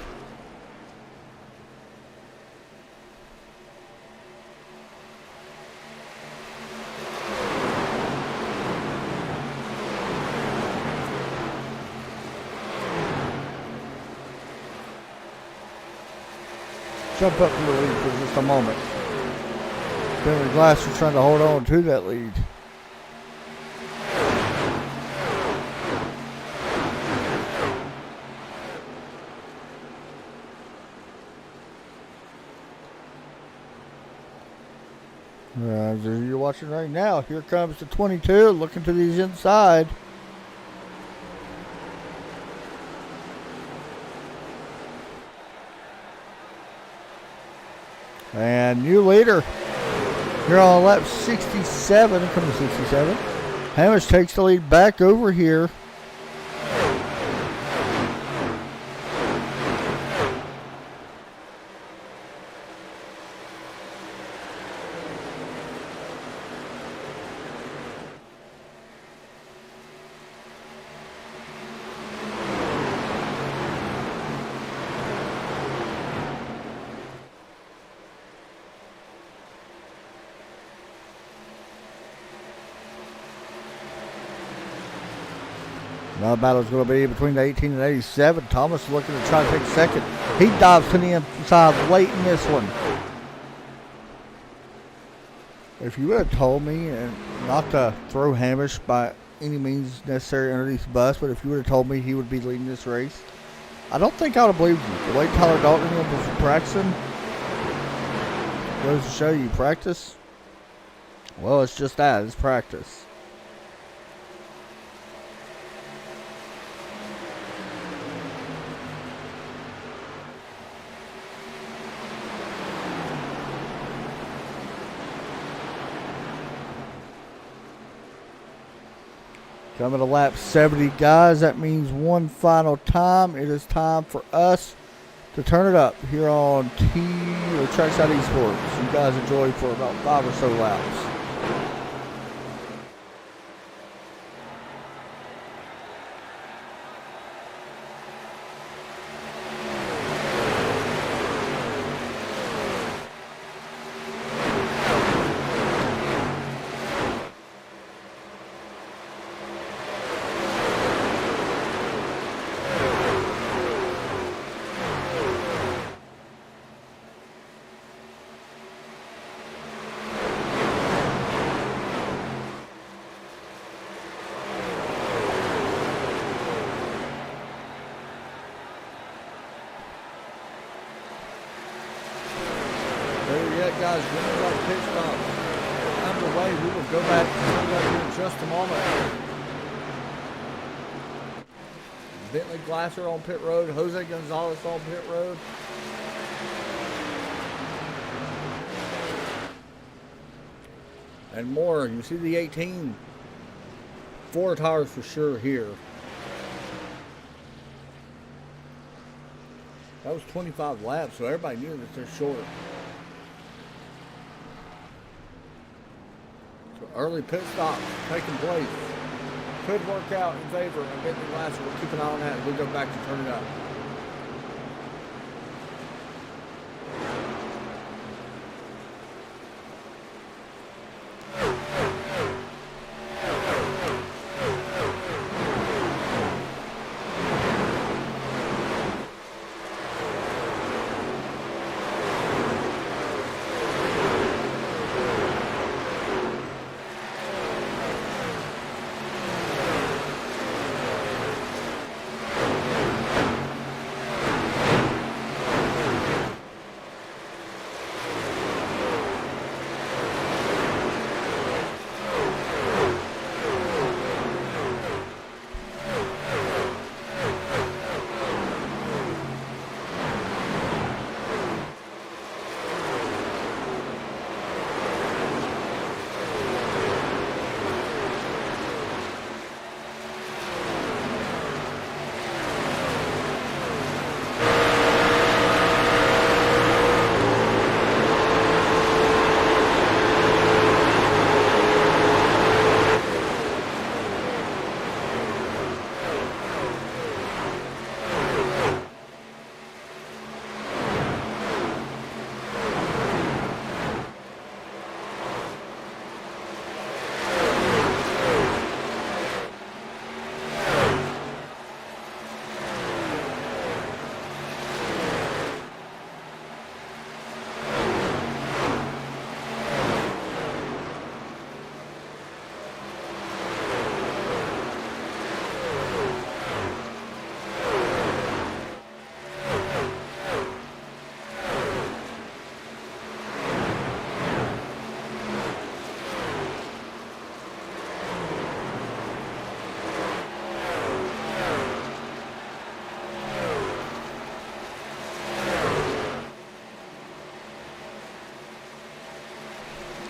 Jump up to the lead for just a moment. Bentley Glasser trying to hold on to that lead. As you're watching right now, here comes the 22 looking to these inside. And new leader here on lap 67, coming to 67. Hamish takes the lead back over here. Now the battle is going to be between the 18 and 87. Thomas looking to try to take second. He dives to the inside late in this one. If you would have told me, and not to throw Hamish by any means necessary underneath the bus, but if you would have told me he would be leading this race, I don't think I would have believed you. The way Tyler Dalton was practicing goes to show you practice. Well, it's just that. It's practice. Coming to lap 70, guys. That means one final time. It is time for us to turn it up here on Trackside Esports. You guys enjoy for about 5 or so laps. Guys, when our pit stop underway, we will go back here in just a moment. Bentley Glasser on pit road, Jose Gonzalez on pit road. And more. You see the 18. 4 tires for sure here. That was 25 laps, so everybody knew that they're short. Early pit stop taking place. Could work out in favor of Bentley Glasser. We'll keep an eye on that as we go back to turn it up.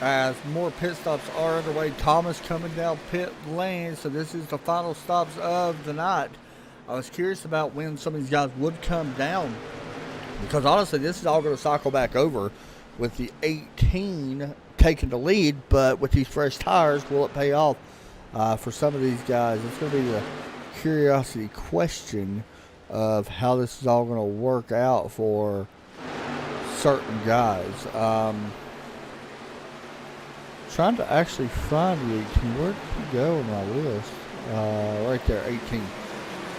as more pit stops are underway. Thomas coming down pit lane, so this is the final stops of the night. I was curious about when some of these guys would come down, because honestly, this is all going to cycle back over with the 18 taking the lead, but with these fresh tires, will it pay off for some of these guys? It's going to be the curiosity question of how this is all going to work out for certain guys. Trying to actually find the 18. Where did he go in my list? Right there, 18.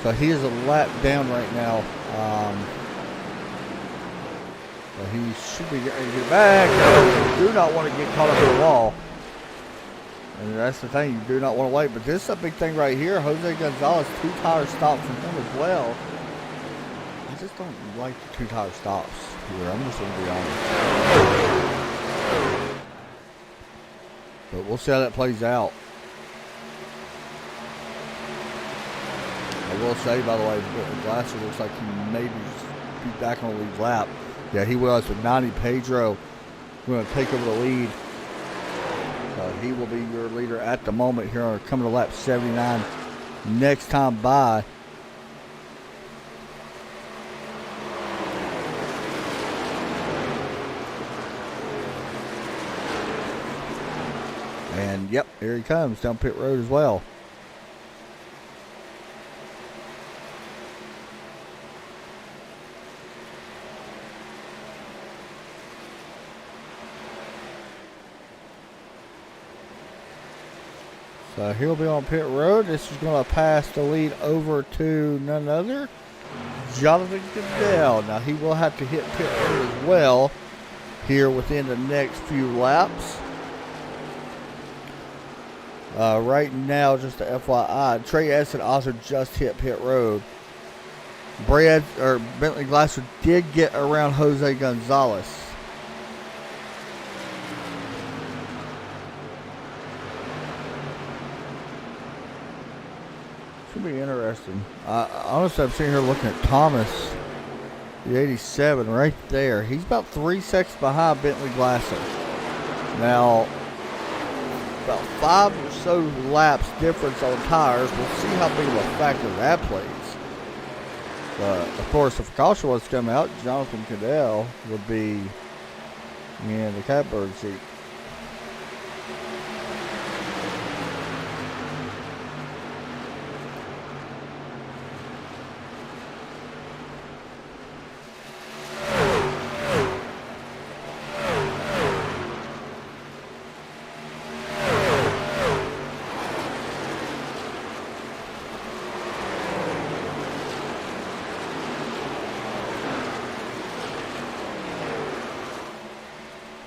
So he is a lap down right now. He should be getting to get back. You do not want to get caught up in the wall. And that's the thing, you do not want to wait. But this is a big thing right here. Jose Gonzalez, 2 tire stops from him as well. I just don't like the 2 tire stops here. I'm just going to be honest. But we'll see how that plays out. I will say, by the way, Glasser looks like he may be back on the lead lap. Yeah, he was with 90. Pedro going to take over the lead. He will be your leader at the moment here, coming to lap 79 next time by. And yep, here he comes down pit road as well. So he'll be on pit road. This is going to pass the lead over to none other, Jonathan Goodell. Now he will have to hit pit road as well here within the next few laps. Right now, just a FYI, Trey Edson also just hit pit road. Bentley Glasser did get around Jose Gonzalez. Should be interesting. Honestly, I'm sitting here looking at Thomas, the 87 right there. He's about 3 seconds behind Bentley Glasser. Now, about 5 or so laps difference on tires. We'll see how big of a factor that plays. But of course, if caution was to come out, Jonathan Goodell would be in the catbird seat.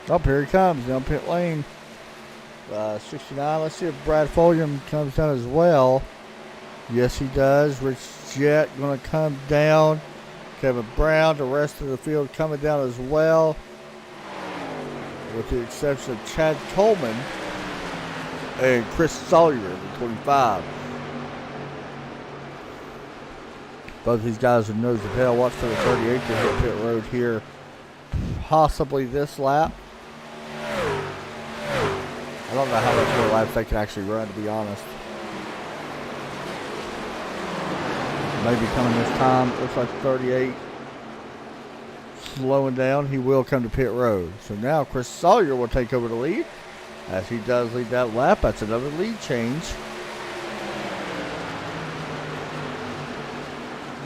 Oh, here he comes down pit lane. 69. Let's see if Brad Fulgham comes down as well. Yes, he does. Rich Jett going to come down. Kevin Brown, the rest of the field coming down as well, with the exception of Chad Coleman and Chris Sawyer, the 25. Both these guys are nose to tail. Watch for the 38 to hit pit road here, possibly this lap. I don't know how much more laps they can actually run, to be honest. Maybe coming this time. Looks like 38. Slowing down. He will come to pit road. So now Chris Sawyer will take over the lead. As he does lead that lap, that's another lead change.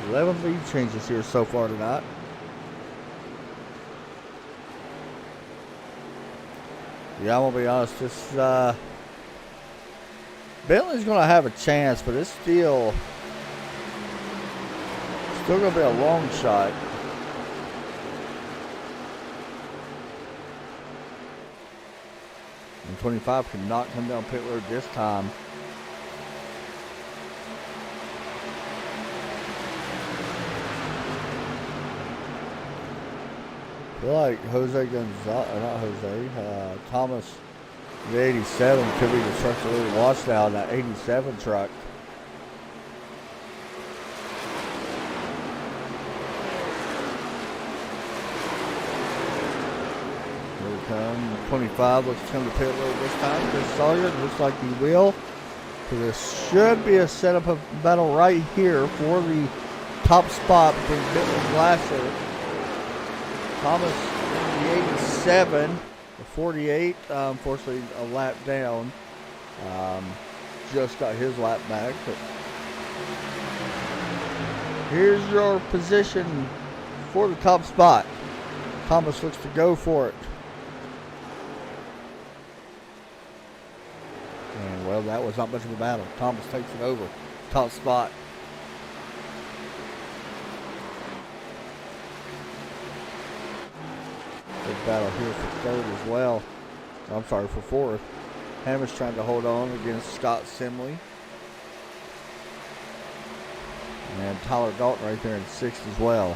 11 lead changes here so far tonight. Yeah, I'm going to be honest. This Bentley's going to have a chance, but it's still going to be a long shot. And 25 cannot come down pit road this time. I feel like Jose Gonzalez, Thomas, the 87 could be the truck to really watch now in that 87 truck. Here come 25 looks to come to pit road this time. Chris Sawyer looks like he will. So this should be a setup of battle right here for the top spot between Bentley and Glasser. Thomas in the 87, the 48, unfortunately a lap down. Just got his lap back. But here's your position for the top spot. Thomas looks to go for it. And well, that was not much of a battle. Thomas takes it over. Top spot. Big battle here for third as well. I'm sorry, for fourth. Hammer's trying to hold on against Scott Simley. And Tyler Dalton right there in sixth as well.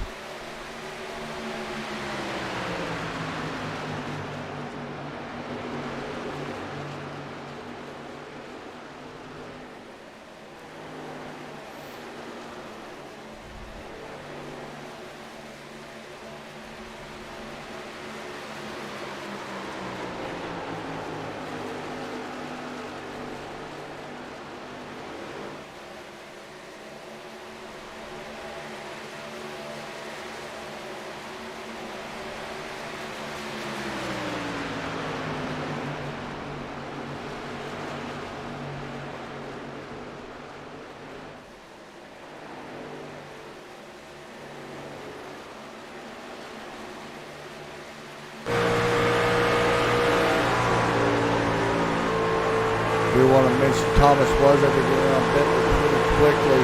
We want to mention Thomas was able to get around Bentley pretty quickly.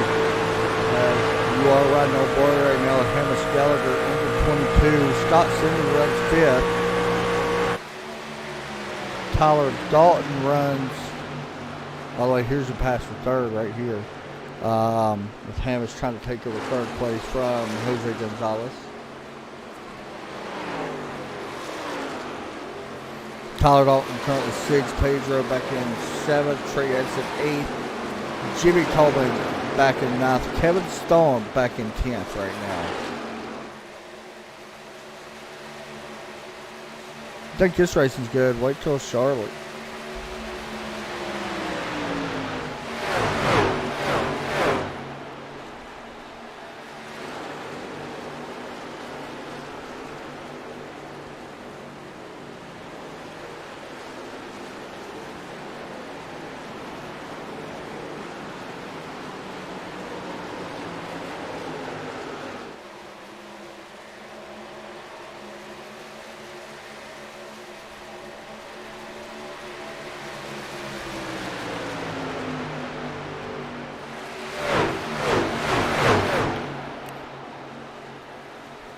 You are riding on board right now. Hamish Gallagher into 22. Scott Simley runs fifth. Tyler Dalton runs. By the way, here's the pass for third right here. With Hamish trying to take over third place from Jose Gonzalez. Tyler Dalton currently sixth, Pedro back in seventh, Trey Edson eighth, Jimmy Coleman back in ninth, Kevin Stone back in 10th right now. I think this racing's good. Wait till Charlotte.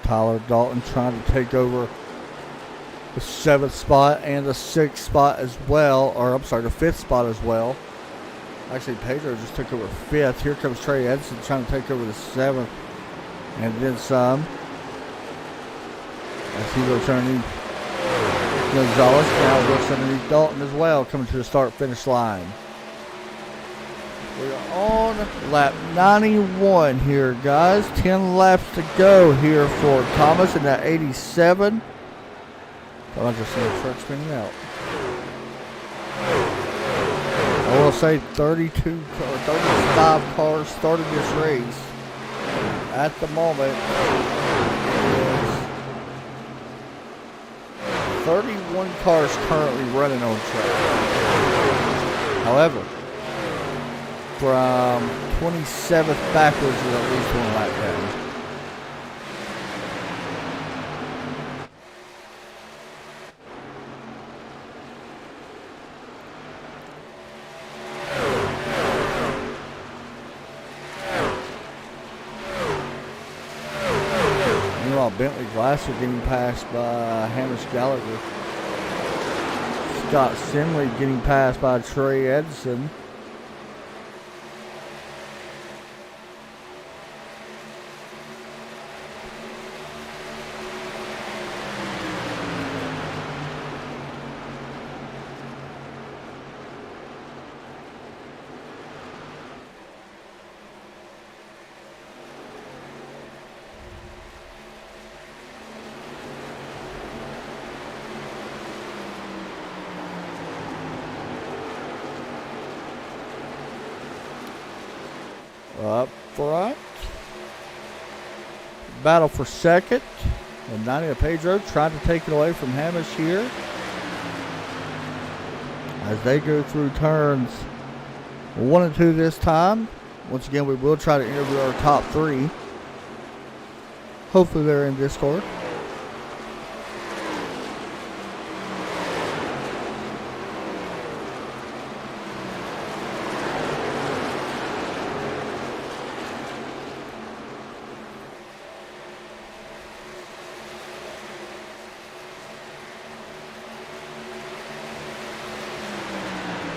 Tyler Dalton trying to take over the 7th spot and the 6th spot as well. Or, I'm sorry, the 5th spot as well. Actually, Pedro just took over 5th. Here comes Trey Edson trying to take over the 7th. And then some. As he looks underneath Gonzalez. Now looks underneath Dalton as well, coming to the start-finish line. We are on lap 91 here, guys. 10 laps to go here for Thomas in that 87. Thought I just seen a truck spinning out. I will say 35 cars started this race. At the moment, is 31 cars currently running on track. However, from 27th backwards is at least one lap down. Meanwhile, Bentley Glasser getting passed by Hamish Gallagher. Scott Simley getting passed by Trey Edson. front. Battle for second. And 90 of Pedro trying to take it away from Hamish here. As they go through turns 1 and 2 this time. Once again, we will try to interview our top 3. Hopefully they're in Discord.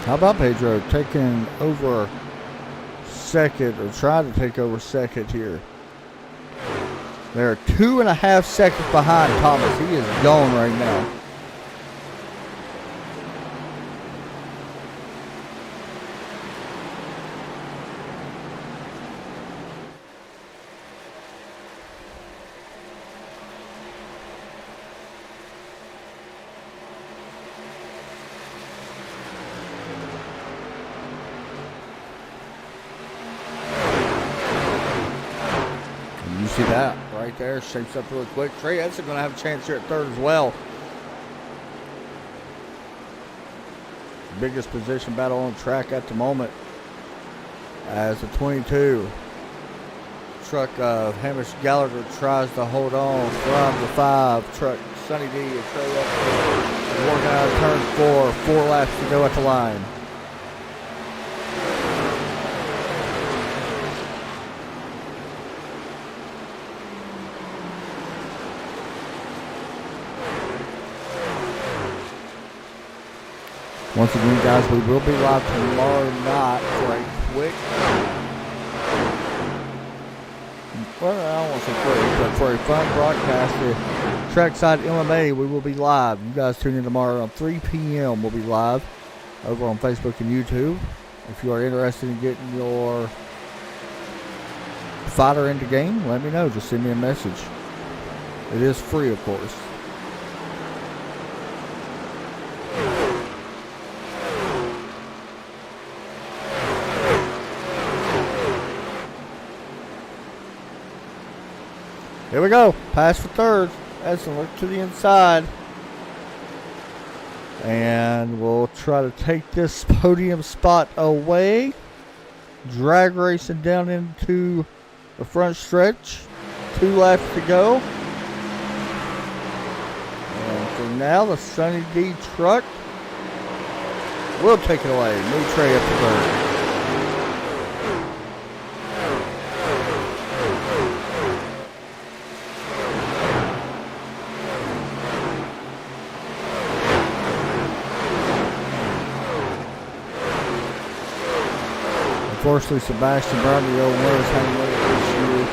How about Pedro taking over second, or trying to take over second here? They're 2.5 seconds behind Thomas. He is gone right now. See that right there, shapes up really quick. Trey Edson going to have a chance here at third as well. Biggest position battle on track at the moment, as the 22 truck of Hamish Gallagher tries to hold on from the 5 truck. Sonny D and Trey Edson working out of turn 4. 4 laps to go at the line. Once again, guys, we will be live tomorrow night for a quick, well, I don't want to say quick, but for a fun broadcast at Trackside MMA. We will be live. You guys tune in tomorrow on 3 p.m. We'll be live over on Facebook and YouTube. If you are interested in getting your fighter into game, let me know. Just send me a message. It is free, of course. Here we go. Pass for third. Edson, look to the inside. And we'll try to take this podium spot away. Drag racing down into the front stretch. 2 laps to go. And for now, the Sonny D truck will take it away. Move Trey up to third. Unfortunately, Sebastian Brown, the old winner, is having another issue.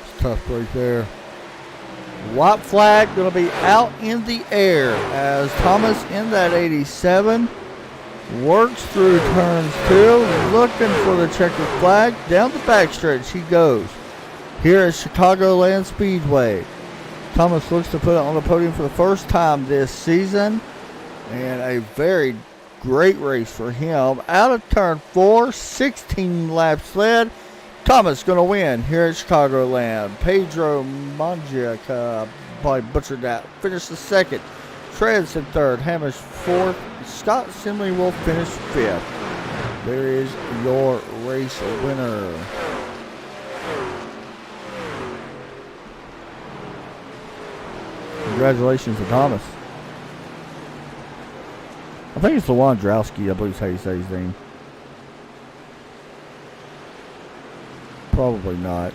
It's tough right there. White flag going to be out in the air as Thomas in that 87 works through turns 2, looking for the checkered flag. Down the backstretch he goes. Here at Chicagoland Speedway, Thomas looks to put it on the podium for the first time this season, and a very great race for him. Out of turn 4, 16 laps led. Thomas going to win here at Chicagoland. Pedro Mongiac, probably butchered that, finished the second. Treads in third. Hamish fourth. Scott Simley will finish 5th. There is your race winner. Congratulations to Thomas. I think it's Lewandowski, I believe is how you say his name. Probably not.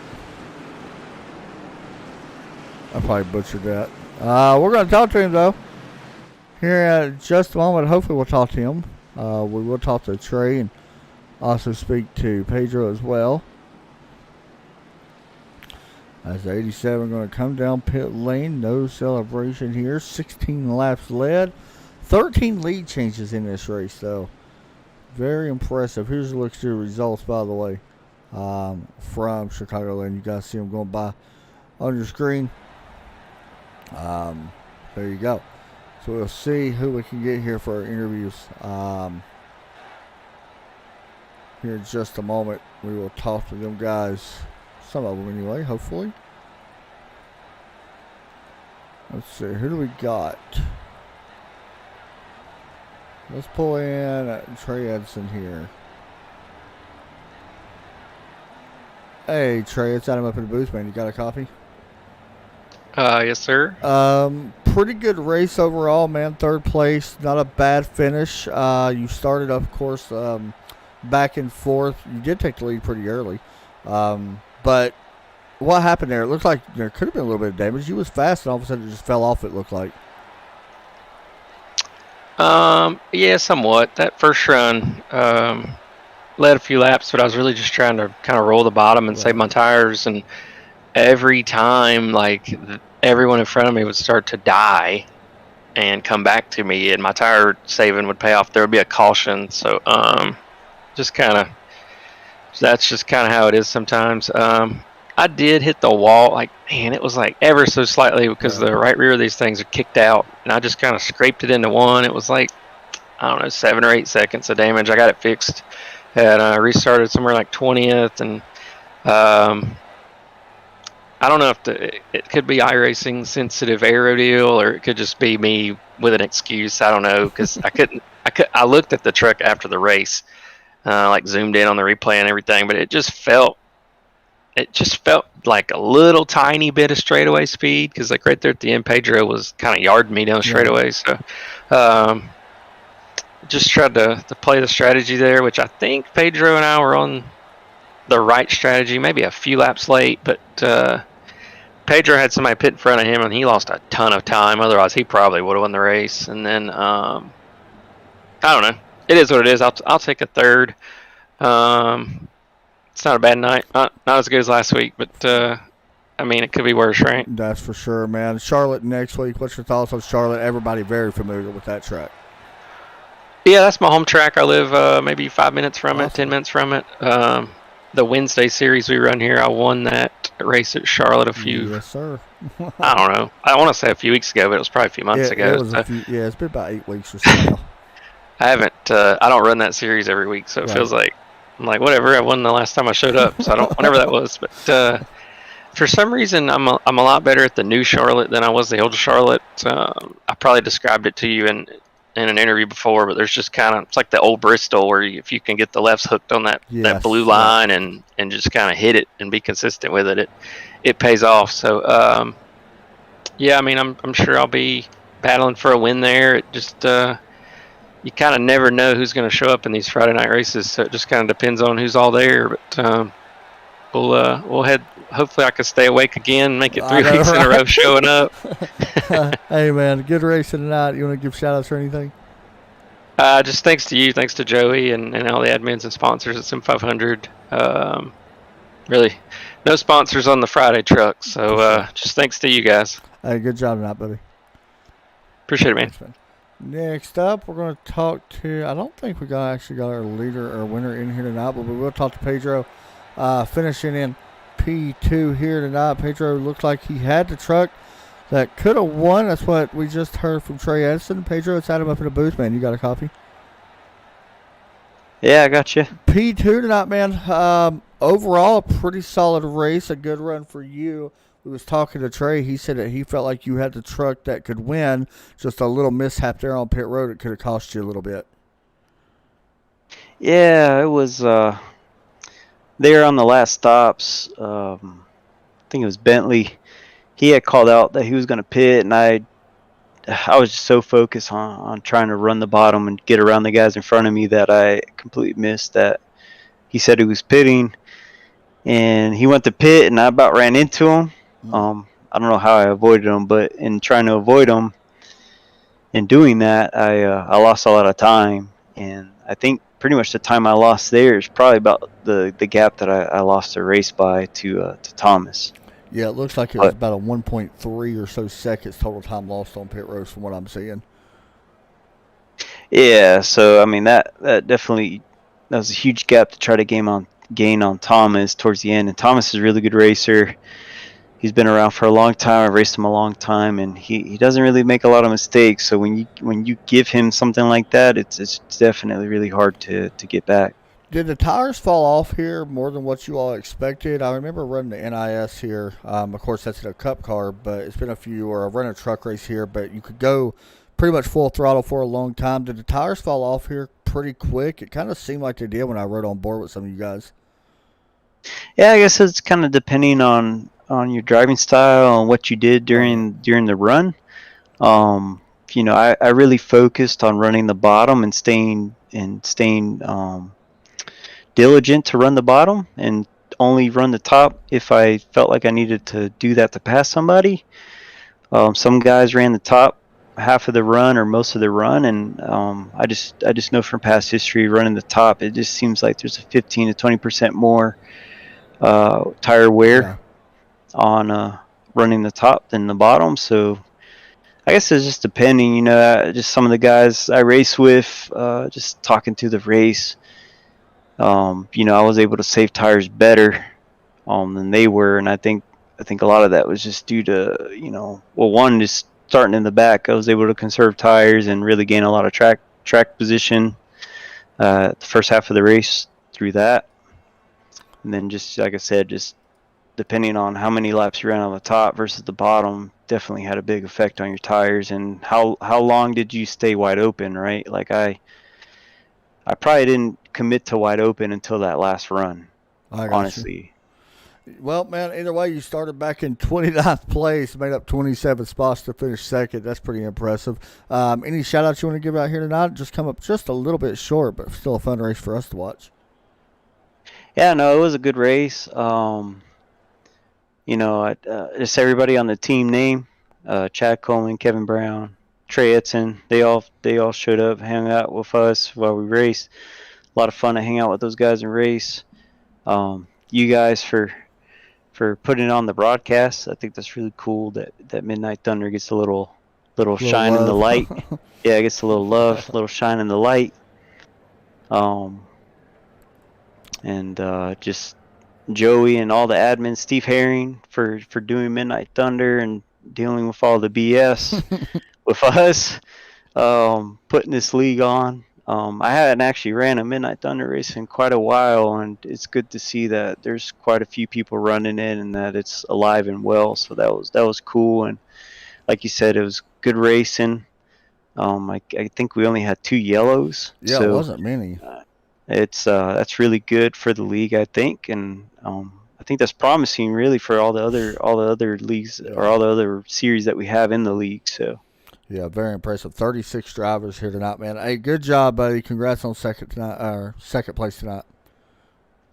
I probably butchered that. We're going to talk to him, though, here at just a moment. Hopefully we'll talk to him. We will talk to Trey and also speak to Pedro as well. As the 87 going to come down pit lane. No celebration here. 16 laps led. 13 lead changes in this race, though. Very impressive. Here's a look at your results, by the way, from Chicagoland. You guys see them going by on your screen. There you go. So we'll see who we can get here for our interviews. here in just a moment. We will talk to them guys. Some of them anyway, hopefully. Let's see, who do we got? Let's pull in Trey Edson here. Hey, Trey, it's Adam up in the booth, man. You got a copy? Yes, sir. Pretty good race overall, man. Third place, not a bad finish. You started, of course, back and forth. You did take the lead pretty early. But what happened there? It looked like there could have been a little bit of damage. You was fast, and all of a sudden it just fell off, it looked like. Yeah, somewhat. That first run led a few laps, but I was really just trying to kind of roll the bottom and save my tires. And every time, like, everyone in front of me would start to die and come back to me, and my tire saving would pay off. There would be a caution. So just kind of, that's just kind of how it is sometimes. I did hit the wall, like, man, it was like ever so slightly because the right rear of these things are kicked out, and I just kind of scraped it into one. It was like, I don't know, 7 or 8 seconds of damage. I got it fixed, and I restarted somewhere like 20th, and I don't know if it could be iRacing sensitive aero deal, or it could just be me with an excuse. I don't know, because I looked at the truck after the race, like zoomed in on the replay and everything, but it just felt like a little tiny bit of straightaway speed, because like right there at the end, Pedro was kind of yarding me down straightaway. So just tried to play the strategy there, which I think Pedro and I were on the right strategy, maybe a few laps late, but Pedro had somebody pit in front of him, and he lost a ton of time. Otherwise, he probably would have won the race. And then I don't know. It is what it is. I'll take a third. It's not a bad night. Not as good as last week, but I mean, it could be worse, right? That's for sure, man. Charlotte next week. What's your thoughts on Charlotte? Everybody very familiar with that track. Yeah, that's my home track. I live maybe 5 minutes from it, 10 minutes from it. The Wednesday series we run here, I won that race at Charlotte a few. Yes, sir. I don't know. I want to say a few weeks ago, but it was probably a few months ago. It's been about 8 weeks or so now. I haven't. I don't run that series every week, so it feels like I'm like, whatever. I won the last time I showed up, so I don't. Whenever that was, but for some reason, I'm a lot better at the new Charlotte than I was the old Charlotte. I probably described it to you in an interview before, but there's just kind of, it's like the old Bristol where if you can get the lefts hooked on that blue line and just kind of hit it and be consistent with it, it pays off. So yeah, I mean, I'm sure I'll be battling for a win there. It just you kind of never know who's going to show up in these Friday night races, so it just kind of depends on who's all there. But we'll head. Hopefully, I can stay awake again, make it 3 weeks in a row showing up. Hey, man, good racing tonight. You want to give shout-outs or anything? Just thanks to you, thanks to Joey and all the admins and sponsors at Sim500. Really, no sponsors on the Friday truck, so just thanks to you guys. Hey, good job tonight, buddy. Appreciate it, man. Thanks, man. Next up, we're going to talk to, I don't think we actually got our leader or winner in here tonight, but we will talk to Pedro, finishing in P2 here tonight. Pedro looked like he had the truck that could have won. That's what we just heard from Trey Edson. Pedro, it's Adam up in the booth, man. You got a copy? Yeah, I got you. P2 tonight, man. Overall, a pretty solid race, a good run for you. We was talking to Trey. He said that he felt like you had the truck that could win. Just a little mishap there on pit road. It could have cost you a little bit. Yeah, it was there on the last stops. I think it was Bentley. He had called out that he was going to pit, and I was just so focused on trying to run the bottom and get around the guys in front of me that I completely missed that he said he was pitting. And he went to pit, and I about ran into him. I don't know how I avoided him, but in trying to avoid him and doing that, I lost a lot of time. And I think pretty much the time I lost there is probably about the gap that I lost the race by to Thomas. Yeah, it looks like it was about a 1.3 or so seconds total time lost on pit road from what I'm seeing. Yeah, so I mean that definitely, that was a huge gap to try to gain on Thomas towards the end. And Thomas is a really good racer. He's been around for a long time. I've raced him a long time, and he doesn't really make a lot of mistakes. So when you give him something like that, it's definitely really hard to get back. Did the tires fall off here more than what you all expected? I remember running the NIS here. Of course, that's in a cup car, but it's been a few, or I've run a truck race here, but you could go pretty much full throttle for a long time. Did the tires fall off here pretty quick? It kind of seemed like they did when I rode on board with some of you guys. Yeah, I guess it's kind of depending on your driving style and what you did during the run. I really focused on running the bottom and staying diligent to run the bottom and only run the top if I felt like I needed to do that to pass somebody. Some guys ran the top half of the run or most of the run, and I just know from past history running the top, it just seems like there's a 15 to 20% more tire wear on running the top than the bottom. So I guess it's just depending, just some of the guys I race with, just talking through the race. I was able to save tires better than they were, and I think a lot of that was just due to one, just starting in the back, I was able to conserve tires and really gain a lot of track position the first half of the race through that. And then just like I said, just depending on how many laps you ran on the top versus the bottom definitely had a big effect on your tires and how long did you stay wide open, right? Like I probably didn't commit to wide open until that last run, honestly. Well, man, either way, you started back in 29th place, made up 27 spots to finish second. That's pretty impressive. Any shout-outs you want to give out here tonight? Just come up just a little bit short, but still a fun race for us to watch. Yeah, no, it was a good race. Just everybody on the team name, Chad Coleman, Kevin Brown, Trey Edson, they all showed up, hung out with us while we raced. A lot of fun to hang out with those guys and race. You guys for putting on the broadcast. I think that's really cool that Midnight Thunder gets a little shine love. in the light. Yeah, it gets a little love, a little shine in the light. And just Joey and all the admins, Steve Herring for doing Midnight Thunder and dealing with all the BS with us, putting this league on. I hadn't actually ran a Midnight Thunder race in quite a while, and it's good to see that there's quite a few people running it and that it's alive and well. So that was cool, and like you said, it was good racing. I think we only had 2 yellows. Yeah, so it wasn't many. That's really good for the league, I think, and I think that's promising really for all the other leagues or all the other series that we have in the league. So. Yeah, very impressive. 36 drivers here tonight, man. Hey, good job, buddy. Congrats on second place tonight.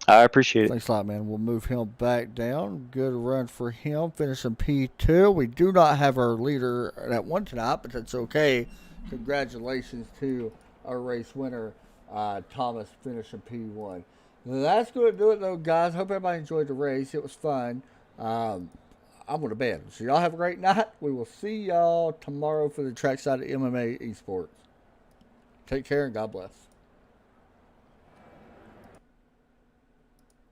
I appreciate it. Thanks a lot, man. We'll move him back down. Good run for him, finishing P2. We do not have our leader that won tonight, but that's okay. Congratulations to our race winner, Thomas, finishing P1. That's going to do it, though, guys. Hope everybody enjoyed the race. It was fun. I'm going to bed. So y'all have a great night. We will see y'all tomorrow for the trackside of MMA Esports. Take care and God bless.